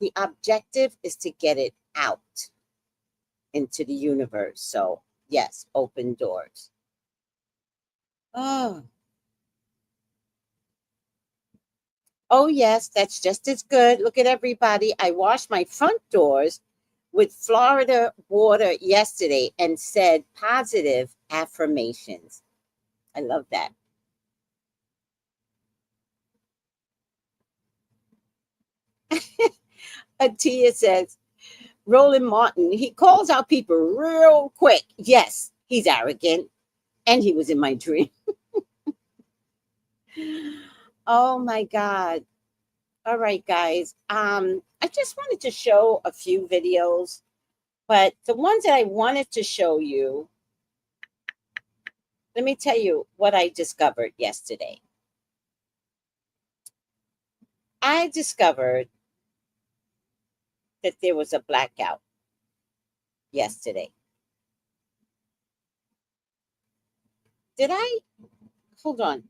the objective is to get it out into the universe. So, yes, open doors. Oh. Oh, yes, that's just as good. Look at everybody. I washed my front doors with Florida water yesterday and said positive affirmations. I love that. Atia says, Roland Martin, he calls out people real quick. Yes, he's arrogant. And he was in my dream. Oh my God. All right, guys. I just wanted to show a few videos, but the ones that I wanted to show you, let me tell you what I discovered yesterday. I discovered that there was a blackout yesterday. Did I? Hold on.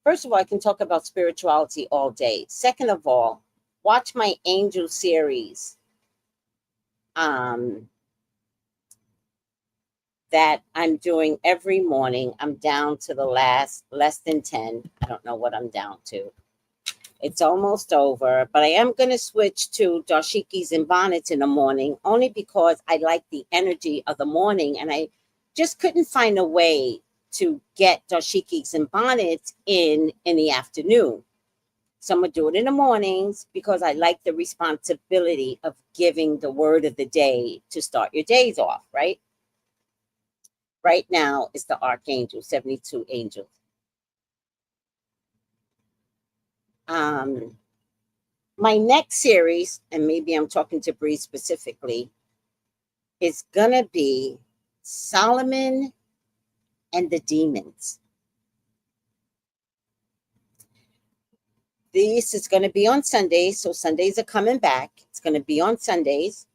First of all, I can talk about spirituality all day. Second of all, watch my angel series that I'm doing every morning. I'm down to the less than 10. I don't know what I'm down to. It's almost over, but I am going to switch to dashikis and bonnets in the morning only because I like the energy of the morning, and I just couldn't find a way to get dashikis and bonnets in the afternoon. So I'm going to do it in the mornings because I like the responsibility of giving the word of the day to start your days off, right? Right now is the Archangel, 72 angels. My next series, and maybe I'm talking to Bree specifically, is going to be Solomon and the Demons. This is going to be on Sundays, so Sundays are coming back. It's going to be on Sundays.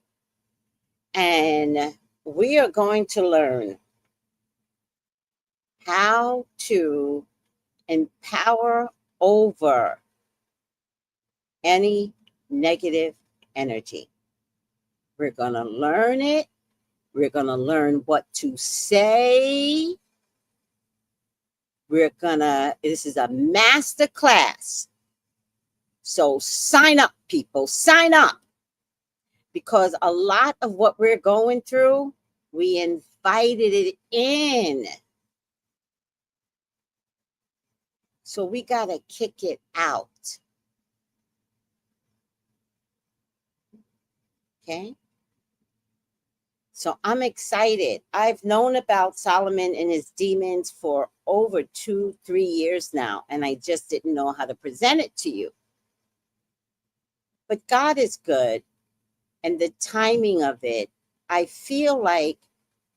And we are going to learn how to empower over any negative energy. We're going to learn it. We're going to learn what to say. This is a master class. So sign up, people, sign up. because a lot of what we're going through, we invited it in. So we got to kick it out. Okay? So I'm excited. I've known about Solomon and his demons for over 2-3 years now, and I just didn't know how to present it to you. But God is good, and the timing of it, I feel like,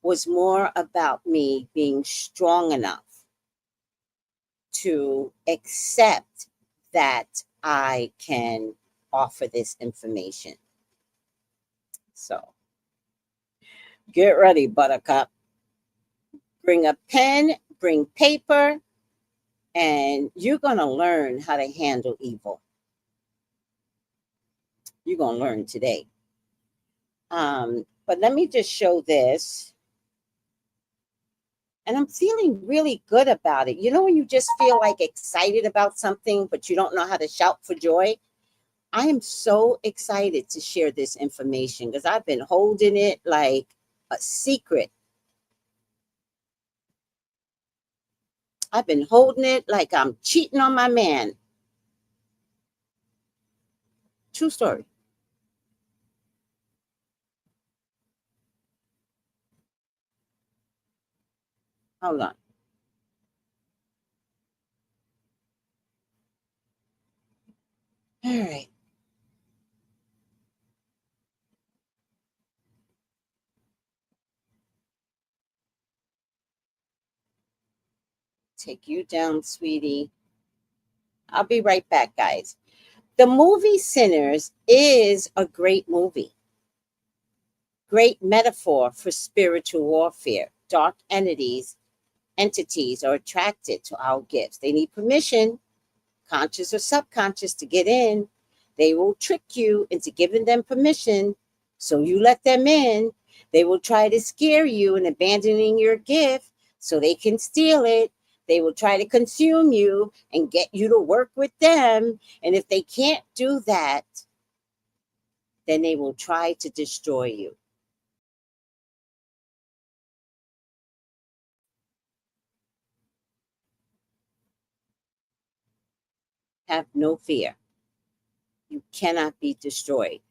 was more about me being strong enough to accept that I can offer this information. So get ready, Buttercup. Bring a pen, bring paper, and you're going to learn how to handle evil. You're going to learn today. But let me just show this. And I'm feeling really good about it. You know, when you just feel like excited about something, but you don't know how to shout for joy? I am so excited to share this information because I've been holding it like a secret. I've been holding it like I'm cheating on my man. True story. Hold on. All right. Take you down, sweetie. I'll be right back, guys. The movie Sinners is a great movie. Great metaphor for spiritual warfare. Dark entities are attracted to our gifts. They need permission, conscious or subconscious, to get in. They will trick you into giving them permission. So you let them in. They will try to scare you in abandoning your gift so they can steal it. They will try to consume you and get you to work with them. And if they can't do that, then they will try to destroy you. Have no fear. You cannot be destroyed.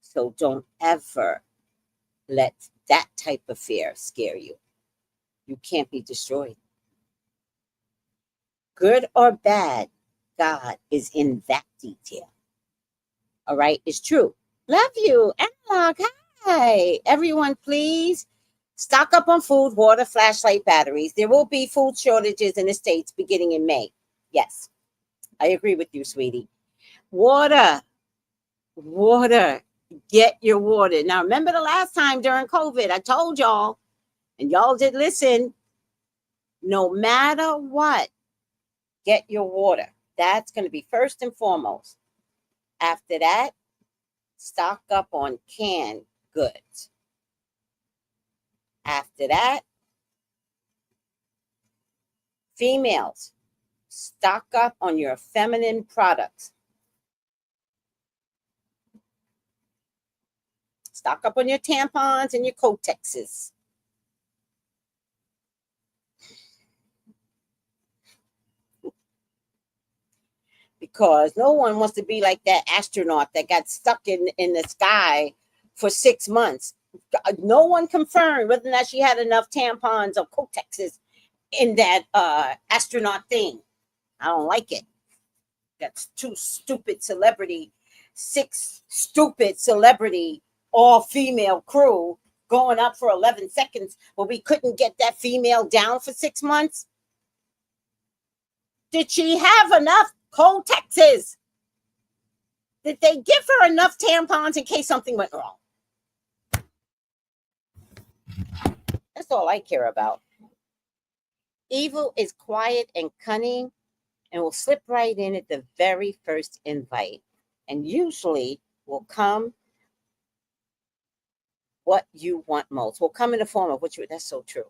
So don't ever let that type of fear scare you. You can't be destroyed. Good or bad, God is in that detail. All right, it's true. Love you, Analog. Hi, everyone. Please stock up on food, water, flashlight, batteries. There will be food shortages in the States beginning in May. Yes, I agree with you, sweetie. Water. Get your water. Now, remember the last time during COVID, I told y'all, and y'all did listen, no matter what, get your water. That's going to be first and foremost. After that, stock up on canned goods. After that, females, stock up on your feminine products. Stock up on your tampons and your Kotexes. Because no one wants to be like that astronaut that got stuck in the sky for 6 months. No one confirmed whether or not she had enough tampons or Kotexes in that astronaut thing. I don't like it. That's too stupid celebrity. 6 stupid celebrity, all female crew going up for 11 seconds, but we couldn't get that female down for 6 months. Did she have enough Kotexes? Did they give her enough tampons in case something went wrong? That's all I care about. Evil is quiet and cunning and will slip right in at the very first invite, and usually will come what you want most. Will come in the form of what you. That's so true.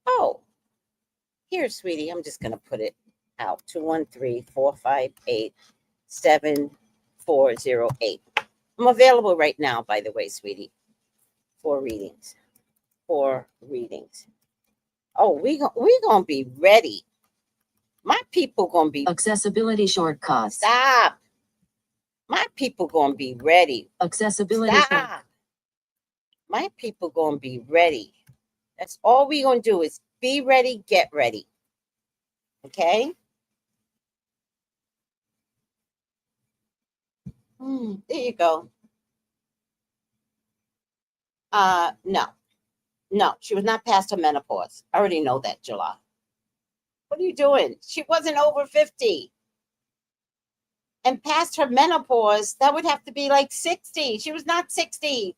Oh, here, sweetie, I'm just gonna put it out. 213-458-7585. 408. I'm available right now, by the way, sweetie. 4 readings. 4 readings. Oh, we gonna be ready. My people gonna be Accessibility shortcuts. stop. My people gonna be ready. Accessibility Stop. My people gonna be ready. That's all we gonna do is be ready, get ready. Okay? There you go. No, she was not past her menopause. I already know that, July. What are you doing? She wasn't over 50. And past her menopause, that would have to be like 60. She was not 60.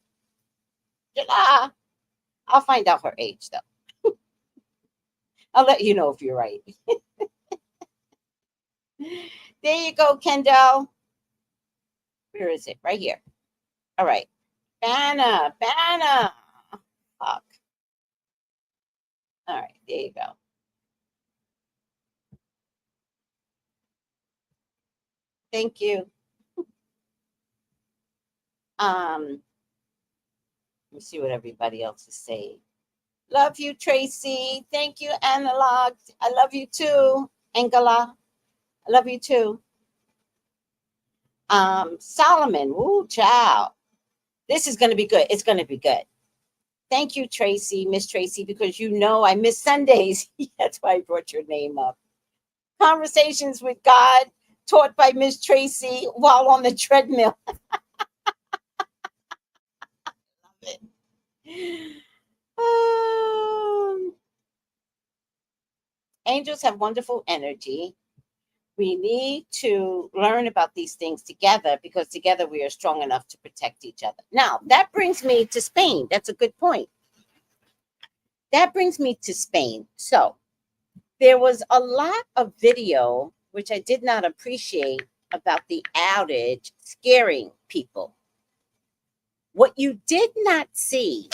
July. I'll find out her age, though. I'll let you know if you're right. There you go, Kendall. Where is it? Right here. All right. Banner. Fuck. All right, there you go. Thank you. Let me see what everybody else is saying. Love you, Tracy. Thank you, Analog. I love you too, Angela. I love you too. Solomon. Woo, child. This is going to be good. It's going to be good. Thank you, Tracy, Miss Tracy, because you know I miss Sundays. That's why I brought your name up. Conversations with God, taught by Miss Tracy while on the treadmill. Love it. Angels have wonderful energy. We need to learn about these things together because together we are strong enough to protect each other. Now, that brings me to Spain. That's a good point. That brings me to Spain. So there was a lot of video, which I did not appreciate, about the outage scaring people. What you did not see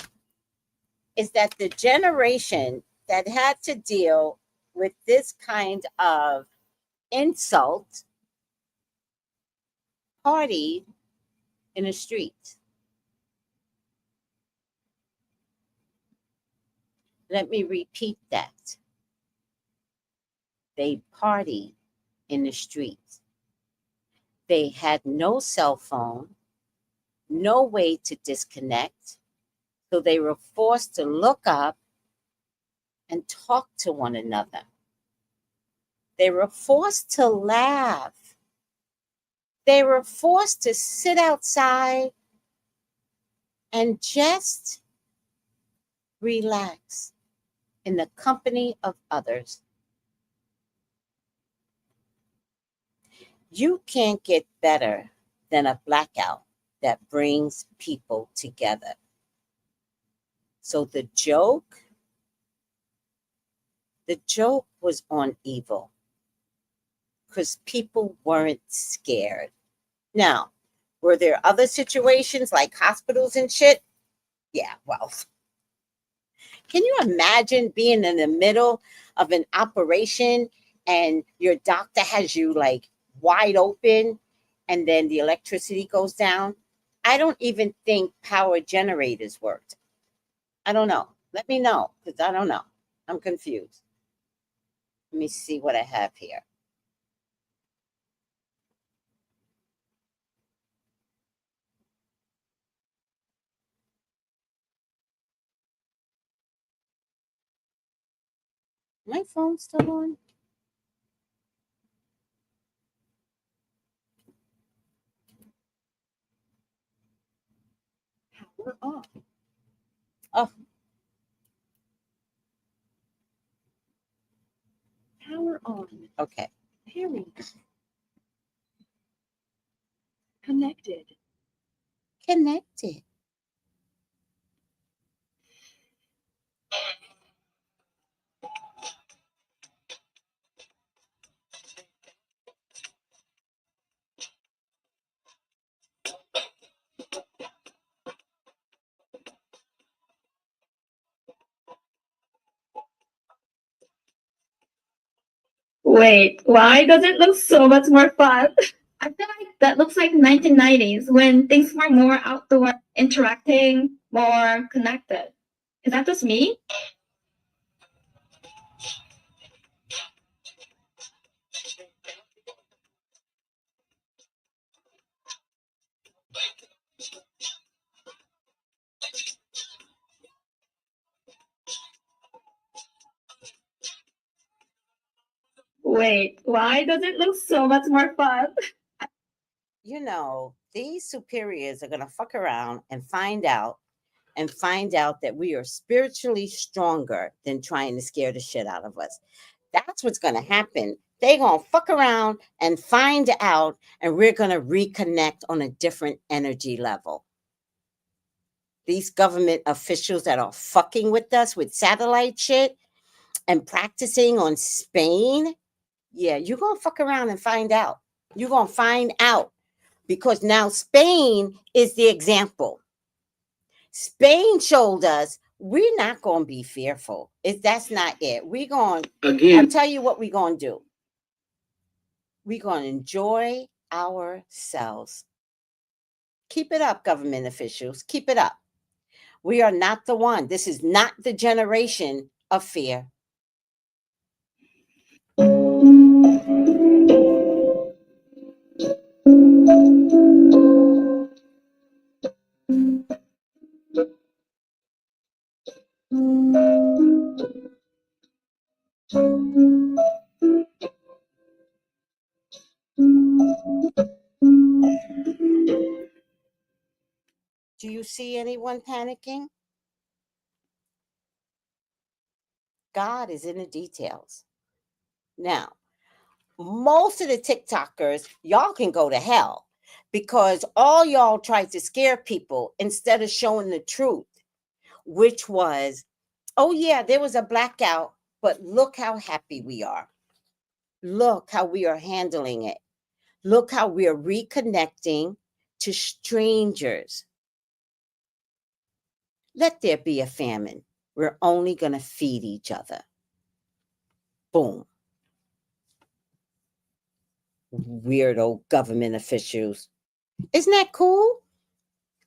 is that the generation that had to deal with this kind of insult party in the street. Let me repeat that. They partied in the street. They had no cell phone, no way to disconnect. So they were forced to look up and talk to one another. They were forced to laugh. They were forced to sit outside and just relax in the company of others. You can't get better than a blackout that brings people together. So the joke was on evil because people weren't scared. Now, were there other situations like hospitals and shit? Yeah, well, can you imagine being in the middle of an operation and your doctor has you like wide open and then the electricity goes down? I don't even think power generators worked. I don't know. Let me know because I don't know. I'm confused. Let me see what I have here. My phone's still on? Power off. Oh, Power on. okay. Pairing. Connected. Connected. Wait, why does it look so much more fun? I feel like that looks like 1990s when things were more outdoor, interacting, more connected. Is that just me? Wait, why does it look so much more fun? You know, these superiors are going to fuck around and find out that we are spiritually stronger than trying to scare the shit out of us. That's what's going to happen. They're going to fuck around and find out, and we're going to reconnect on a different energy level. These government officials that are fucking with us with satellite shit and practicing on Spain, yeah, you're going to fuck around and find out. You're going to find out because now Spain is the example. Spain showed us we're not going to be fearful. That's not it. We're going to, I'll tell you what we're going to do. We're going to enjoy ourselves. Keep it up, government officials. Keep it up. We are not the one. This is not the generation of fear. Do you see anyone panicking? God is in the details. Now, most of the TikTokers, y'all can go to hell because all y'all tried to scare people instead of showing the truth, which was, oh yeah, there was a blackout, but look how happy we are. Look how we are handling it. Look how we are reconnecting to strangers. Let there be a famine. We're only going to feed each other. Boom. Weirdo government officials. Isn't that cool?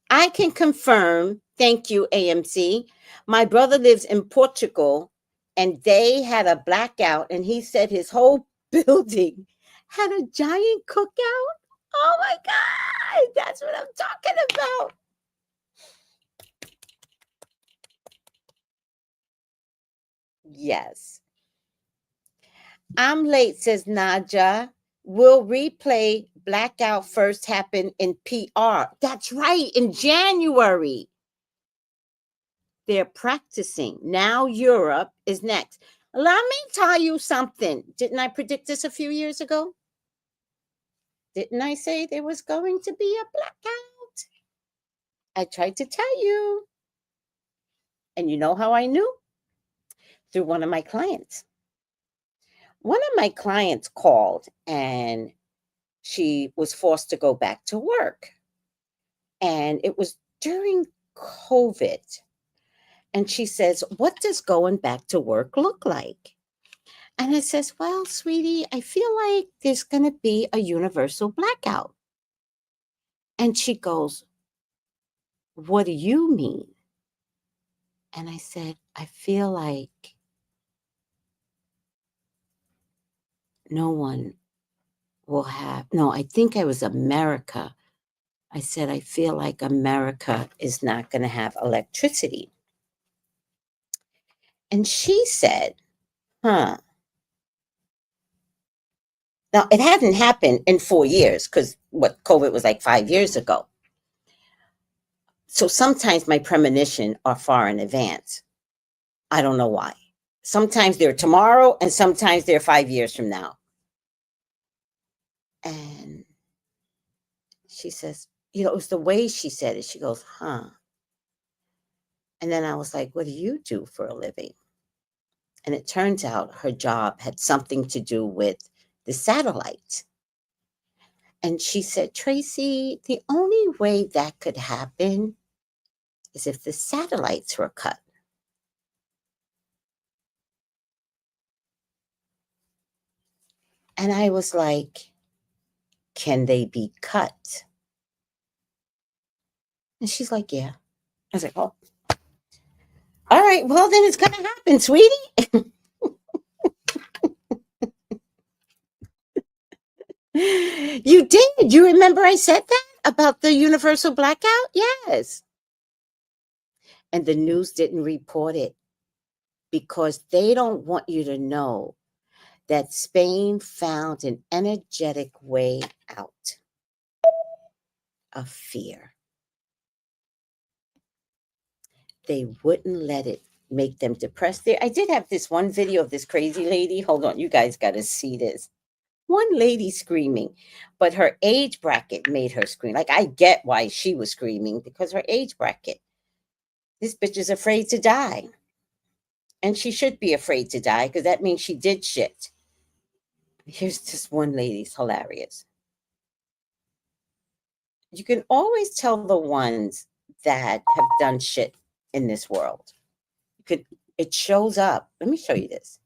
I can confirm, thank you, AMC. My brother lives in Portugal and they had a blackout and he said his whole building had a giant cookout. Oh my God, that's what I'm talking about. Yes. I'm late, says Naja. Will replay blackout first happen in PR? That's right, in January. They're practicing. Now Europe is next. Let me tell you something. Didn't I predict this a few years ago? Didn't I say there was going to be a blackout? I tried to tell you. And you know how I knew? Through one of my clients. One of my clients called and she was forced to go back to work. And it was during COVID. And she says, what does going back to work look like? And I says, well, sweetie, I feel like there's going to be a universal blackout. And she goes, what do you mean? And I said, I feel like no one will have, no, I think I was America. I said, I feel like America is not going to have electricity. And she said, huh. Now, it hadn't happened in 4 years because what COVID was like 5 years ago. So sometimes my premonition are far in advance. I don't know why. Sometimes they're tomorrow and sometimes they're 5 years from now. And she says, you know, it was the way she said it. She goes, huh. And then I was like, what do you do for a living? And it turns out her job had something to do with the satellite. And she said, Tracy, the only way that could happen is if the satellites were cut. And I was like, can they be cut? And she's like, yeah. I was like, oh, all right, well, then it's going to happen, sweetie. You did. You remember I said that about the universal blackout? Yes. And the news didn't report it because they don't want you to know that Spain found an energetic way out of fear. They wouldn't let it make them depressed. There, I did have this one video of this crazy lady. Hold on, you guys got to see this. One lady screaming, but her age bracket made her scream. Like, I get why she was screaming, because her age bracket. This bitch is afraid to die. And she should be afraid to die because that means she did shit. Here's this one lady, it's hilarious. You can always tell the ones that have done shit in this world. It shows up. Let me show you this.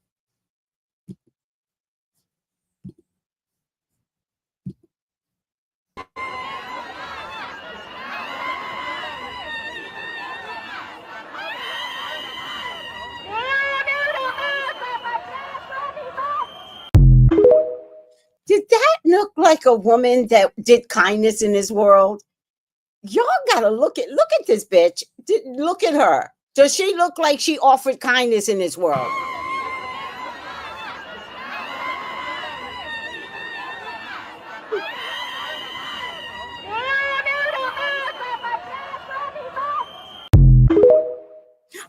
Did that look like a woman that did kindness in this world? Y'all gotta look at this bitch. Look at her. Does she look like she offered kindness in this world?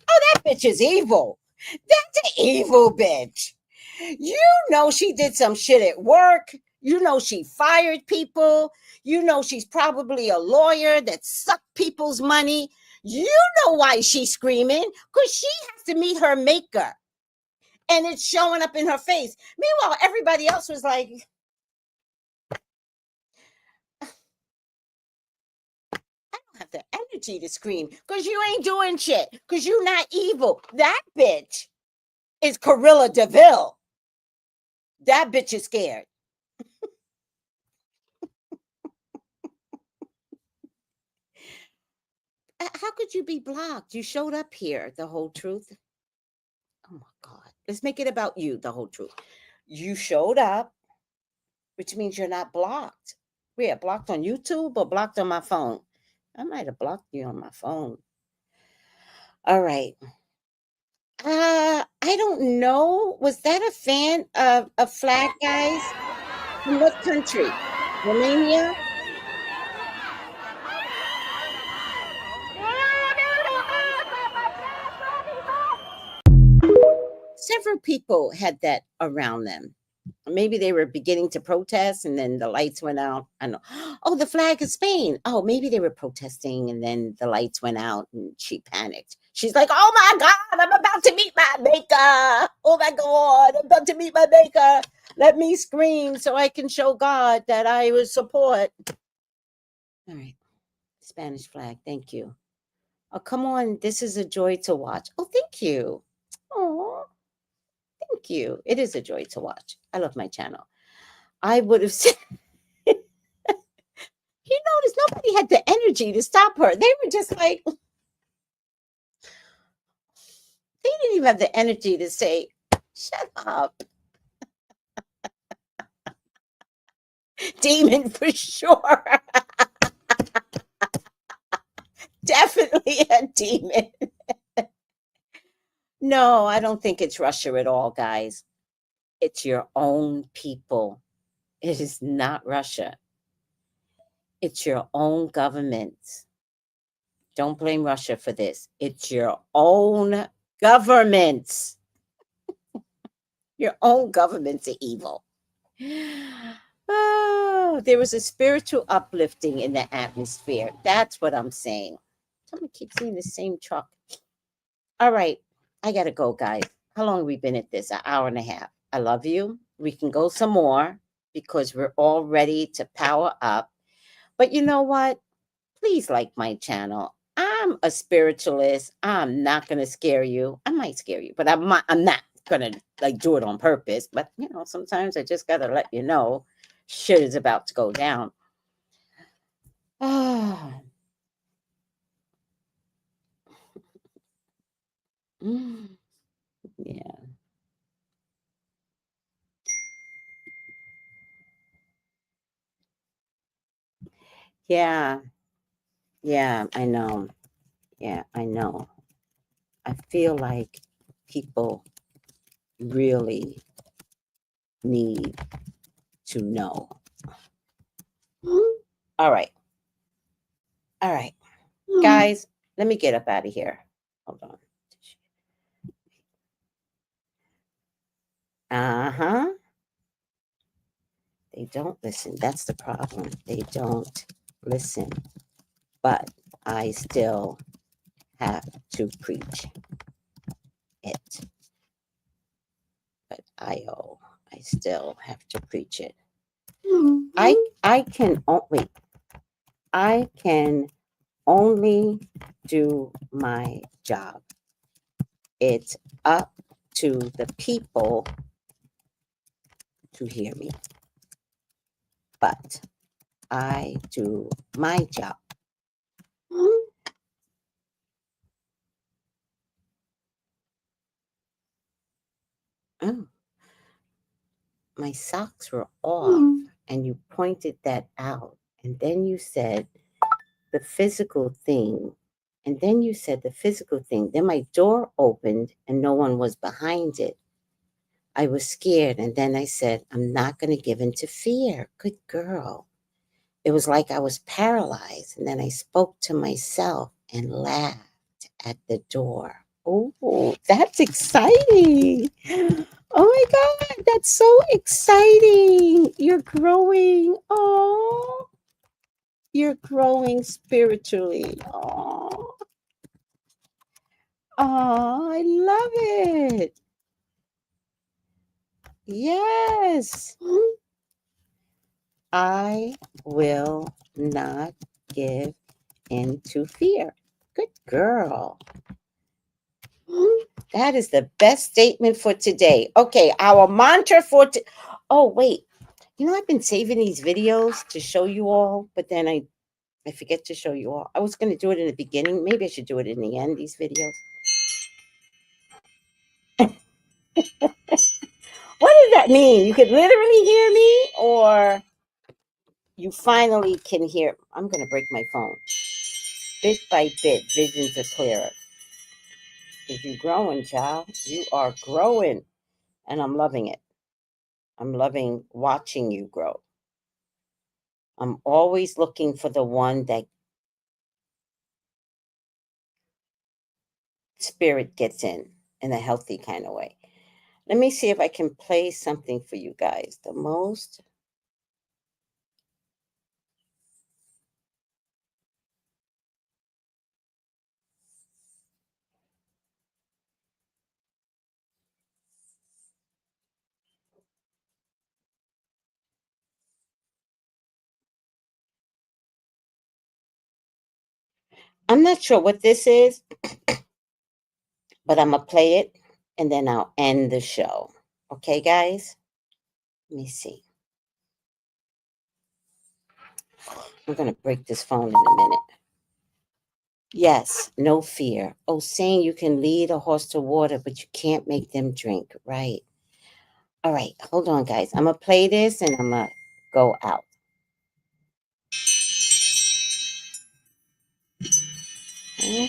Oh, that bitch is evil. That's an evil bitch. You know she did some shit at work. You know she fired people. You know she's probably a lawyer that sucked people's money. You know why she's screaming, because she has to meet her maker. And it's showing up in her face. Meanwhile, everybody else was like, I don't have the energy to scream because you ain't doing shit, because you're not evil. That bitch is Corilla DeVille. That bitch is scared. How could you be blocked? You showed up here, the whole truth. Oh my God. Let's make it about you, the whole truth. You showed up, which means you're not blocked. We're blocked on YouTube or blocked on my phone. I might have blocked you on my phone. All right. I don't know. Was that a fan of a flag, guys? From what country? Romania? Several people had that around them. Maybe they were beginning to protest and then the lights went out. I know. Oh, the flag of Spain. Oh, maybe they were protesting and then the lights went out and she panicked. She's like, oh my God, I'm about to meet my maker. Oh my God, I'm about to meet my maker. Let me scream so I can show God that I will support. All right. Spanish flag. Thank you. Oh, come on. This is a joy to watch. Oh, thank you. Oh, thank you. It is a joy to watch. I love my channel. I would have said, you notice nobody had the energy to stop her. They were just like, they didn't even have the energy to say, shut up. Demon for sure. Definitely a demon. No, I don't think it's Russia at all, guys. It's your own people. It is not Russia. It's your own government. Don't blame Russia for this. It's your own governments. Your own governments are evil. Oh, there was a spiritual uplifting in the atmosphere. That's what I'm saying. Someone keeps seeing the same truck. All right. I got to go, guys. How long have we been at this? An hour and a half. I love you. We can go some more because we're all ready to power up. But you know what? Please like my channel. I'm a spiritualist. I'm not going to scare you. I might scare you, but I'm not going to like do it on purpose. But, you know, sometimes I just got to let you know shit is about to go down. Ah. Yeah. Yeah. Yeah, I know. Yeah, I know. I feel like people really need to know. All right. All right. Guys, let me get up out of here. Hold on. Uh-huh. They don't listen. That's the problem. They don't listen. But I still have to preach it. But I still have to preach it. I can wait. I can only do my job. It's up to the people to hear me. But I do my job. Oh, my socks were off, and you pointed that out. And then you said the physical thing. And then you said the physical thing. Then my door opened and no one was behind it. I was scared. And then I said, I'm not going to give in to fear. Good girl. It was like I was paralyzed. And then I spoke to myself and laughed at the door. Oh, that's exciting. Oh my God, that's so exciting. You're growing. Oh, you're growing spiritually. Oh, I love it. Yes. I will not give in to fear. Good girl. That is the best statement for today. Okay, our mantra for oh, wait. You know, I've been saving these videos to show you all, but then I forget to show you all. I was going to do it in the beginning. Maybe I should do it in the end, these videos. What does that mean? You could literally hear me, or you finally can hear. I'm going to break my phone. Bit by bit, visions are clearer. Because you're growing, child. You are growing. And I'm loving it. I'm loving watching you grow. I'm always looking for the one that spirit gets in a healthy kind of way. Let me see if I can play something for you guys. The most. I'm not sure what this is, but I'm going to play it and then I'll end the show. Okay, guys? Let me see. I'm going to break this phone in a minute. Yes, no fear. Oh, saying you can lead a horse to water, but you can't make them drink. Right. All right. Hold on, guys. I'm going to play this and I'm going to go out. And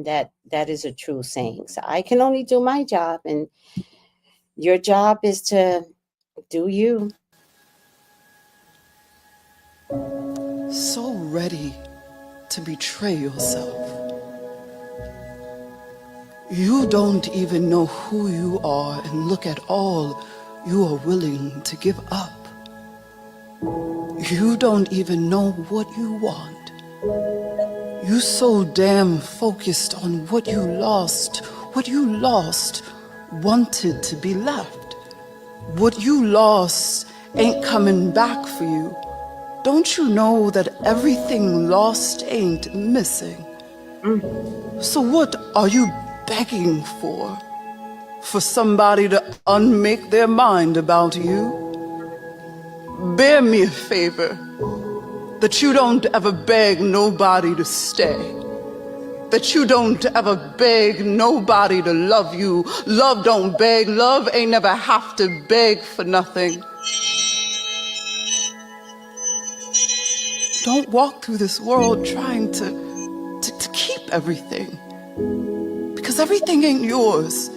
that is a true saying. So I can only do my job, and your job is to do you. So ready to betray yourself. You don't even know who you are, and look at all you are willing to give up. You don't even know what you want. You so damn focused on what you lost wanted to be left. What you lost ain't coming back for you. Don't you know that everything lost ain't missing? So what are you begging for? for somebody to unmake their mind about you. Bear me a favor, that you don't ever beg nobody to stay. That you don't ever beg nobody to love you. Love don't beg. Love ain't never have to beg for nothing. Don't walk through this world trying to keep everything. Because everything ain't yours.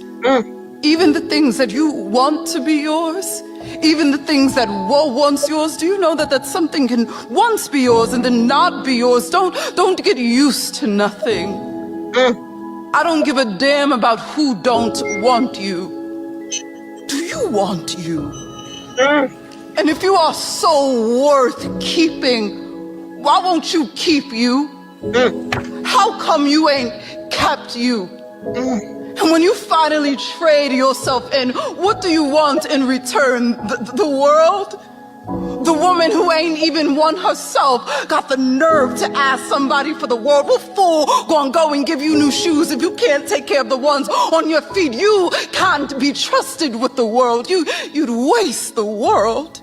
Even the things that you want to be yours, even the things that were once yours, do you know that something can once be yours and then not be yours? Don't get used to nothing. I don't give a damn about who don't want you. Do you want you? And if you are so worth keeping, why won't you keep you? How come you ain't kept you? And when you finally trade yourself in, what do you want in return? The world? The woman who ain't even one herself got the nerve to ask somebody for the world. What fool gonna go and give you new shoes if you can't take care of the ones on your feet? You can't be trusted with the world. You'd waste the world.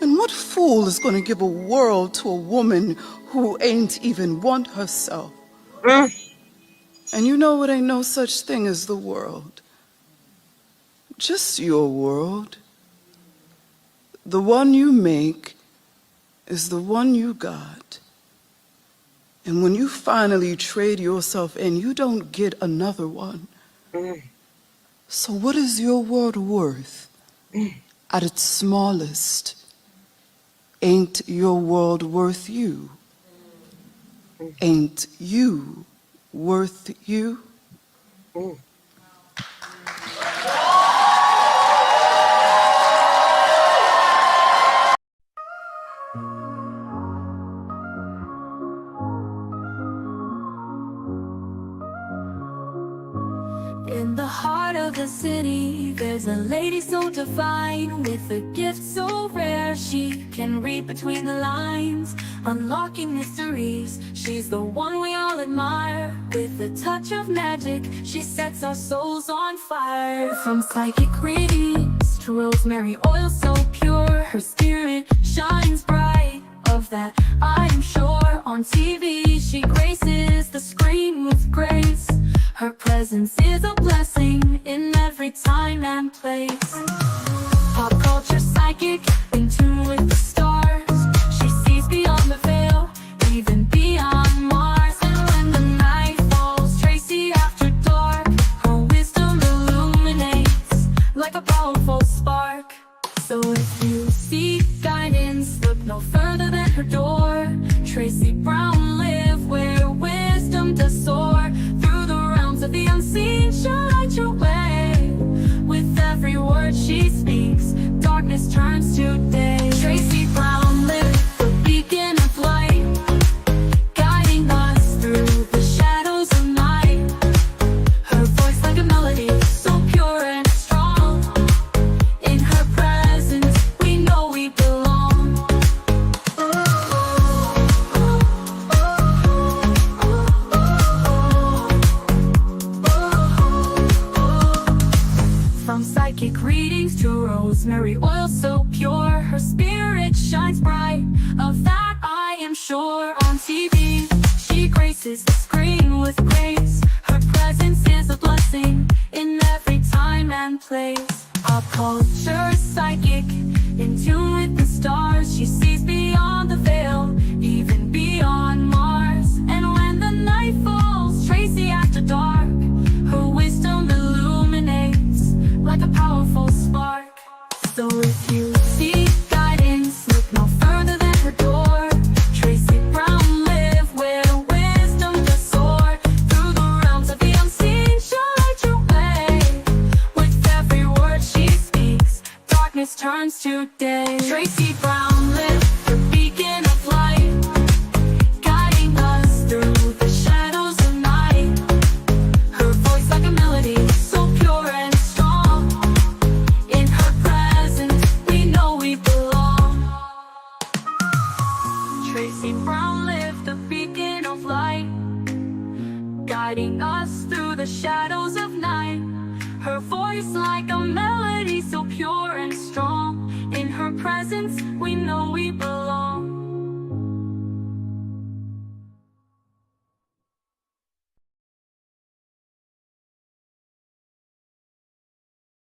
And what fool is gonna give a world to a woman who ain't even one herself? And you know it ain't no such thing as the world. Just your world. The one you make is the one you got. And when you finally trade yourself in, you don't get another one. So what is your world worth? At its smallest, ain't your world worth you? Ain't you worth you? In the heart of the city, there's a lady so divine, with a gift so rare. She can read between the lines, unlocking mysteries. She's the one we all admire. With a touch of magic, she sets our souls on fire. From psychic readings to rosemary oil so pure, her spirit shines bright. Of that I am sure. On TV she graces the screen with grace. Her presence is a blessing in every time and place. Pop culture psychic, in tune with the stars. She sees beyond the veil, even beyond Mars. And when the night falls, Tracy after dark, her wisdom illuminates like a powerful spark. So if you seek guidance, look no further than her door. Tracy Brown live where wisdom does soar. Through the realms of the unseen, she'll light your way. With every word she speaks, darkness turns to day. Tracy Brown live, the beacon of light, guiding us through the shadows of night. Her voice like a melody, so pure and strong. In her presence, we know we belong. From psychic readings to rosemary oil so pure, her spirit shines bright. Of that I am sure. On TV, she graces the screen with grace. Her presence is a blessing in every time and place. Pop culture psychic, in tune with the stars. She sees beyond the veil, even beyond Mars. And when the night falls, Tracy after dark, her wisdom illuminates like a powerful spark. So if you seek guidance, look no further than her door. Tracy Brown live where wisdom does soar. Through the realms of the unseen, she'll light your way. With every word she speaks, darkness turns to day. Tracy Brown live, the beacon of light, guiding us through the shadows of night. Her voice like a melody, so pure and strong. In her presence, we know we belong. Tracy Brown lived the beacon of light, guiding us through the shadows of night. Her voice like a melody so pure and strong. In her presence, we know we belong.